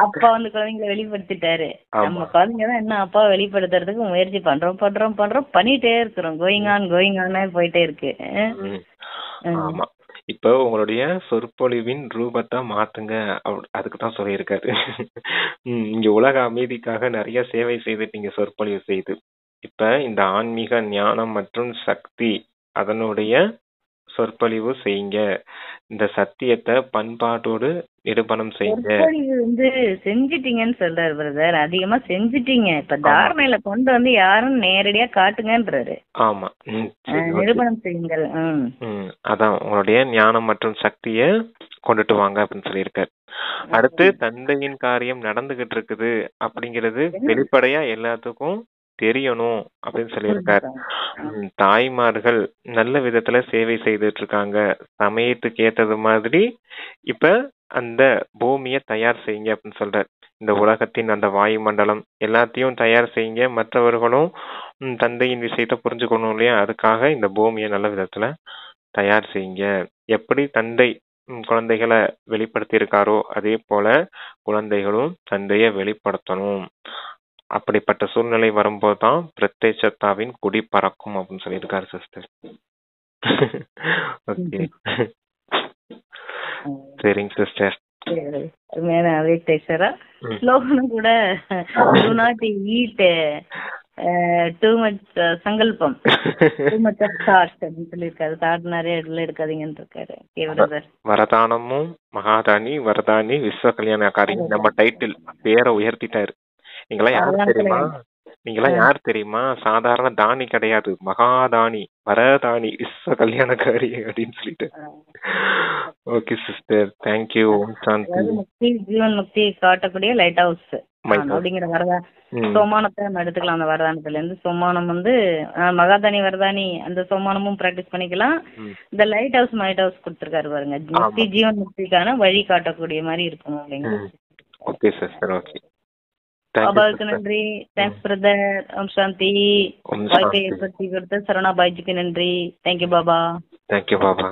A: அப்பா வந்து குழந்தைங்களை வெளிப்படுத்திட்டாரு. நம்ம குழந்தைங்க தான் என்ன அப்பா வெளிப்படுத்துறதுக்கு முயற்சி பண்றோம் பண்ணிட்டே இருக்கிறோம். கோயிங் ஆன் போயிட்டே இருக்கு.
B: ஆமா. இப்போ உங்களுடைய சொற்பொழிவின் ரூபத்தை மாத்துங்க, அதுக்கு தான் சொல்லியிருக்காரு. இங்க உலக அமைதிக்காக நிறைய சேவை செய்துட்டீங்க சொற்பொழிவு செய்து. இப்ப இந்த ஆன்மீக ஞானம் மற்றும் சக்தி அதனுடைய சொற்பொழிவு செய்யுங்க. இந்த சத்தியத்தை பண்பாட்டோடு நிரூபணம் செய்யுங்க.
A: சொற்பொழிவு வந்து செஞ்சிட்டீங்கன்னு சொல்றாரு பிரதர். அதிகமா செஞ்சிட்டீங்க. இப்ப தாரணையில கொண்டு வந்து யாரும் நேரடியா காட்டுங்கன்றாரு.
B: ஆமா,
A: நிரூபணம் செய்யுங்கள்.
B: அதான் உங்களுடைய ஞானம் மற்றும் சக்திய கொண்டுட்டு வாங்க அப்படின்னு சொல்லியிருக்காரு. அடுத்து தந்தையின் காரியம் நடந்துகிட்டு இருக்குது அப்படிங்கிறது வெளிப்படையா எல்லாத்துக்கும் தெரியணும் அப்படின்னு சொல்லியிருக்காரு. தாய்மார்கள் நல்ல விதத்துல சேவை செய்துட்டு இருக்காங்க. சமயத்துக்கு ஏத்தது மாதிரி இப்ப அந்த பூமியை தயார் செய்யுங்க அப்படின்னு சொல்றாரு. இந்த உலகத்தின் அந்த வாயுமண்டலம் எல்லாத்தையும் தயார் செய்யுங்க. மற்றவர்களும் தந்தையின் விஷயத்த புரிஞ்சுக்கணும் இல்லையா? அதுக்காக இந்த பூமியை நல்ல விதத்துல தயார் செய்யுங்க. எப்படி தந்தை குழந்தைகளை வெளிப்படுத்தி இருக்காரோ அதே போல குழந்தைகளும் தந்தைய வெளிப்படுத்தணும். அப்படிப்பட்ட சூழ்நிலை வரும்போது தான் பிரத்யட்சத்தாவின் கொடி பறக்கும் அப்படின்னு சொல்லியிருக்காரு சிஸ்டர். ஓகே, சரிங்க சிஸ்டர்.
A: ஸ்லோகனும் கூட do not eat too much சங்கல்பம், too much of thought அப்படின்னு சொல்லியிருக்காரு. தாட் நிறைய இடத்துல எடுக்காதீங்கன்னு இருக்காரு.
B: வரதானமும் மகாதானி வரதானி விஸ்வ கல்யாணக்காரி நம்ம டைட்டில் பேரை உயர்த்திட்டாரு. நீங்களாம் யார் தெரியுமா? சாதாரண தானி கிடையாது, மகாதானி வரதானி விஸ்வ கல்யாணக்காரி அப்படின்னு சொல்லிட்டு. Okay sister, thank you. ஓம் சாந்தி.
A: முக்தி ஜீவன் முக்தி காட்டக்கூடிய லைட் ஹவுஸ் அப்படிங்கிற வரதான் சோமானத்தை நம்ம எடுத்துக்கலாம். அந்த வரதானத்துல இருந்து சோமானம் வந்து மகாதானி வரதானி அந்த சோமானமும் பிராக்டிஸ் பண்ணிக்கலாம். இந்த லைட் ஹவுஸ் கொடுத்துருக்காரு பாருங்க, முக்தி ஜீவன் முக்திக்கான வழி காட்டக்கூடிய மாதிரி இருக்கும் அப்படிங்கிறது.
B: Okay sister, okay.
A: பாபாவுக்கு நன்றி. Thanks brother. ஓம் சாந்தி. வாழ்க்கை ஏற்படுத்தி கொடுத்த சரவணா பாய்ஜிக்கு நன்றி. தேங்க்யூ பாபா.
B: தேங்க்யூ பாபா.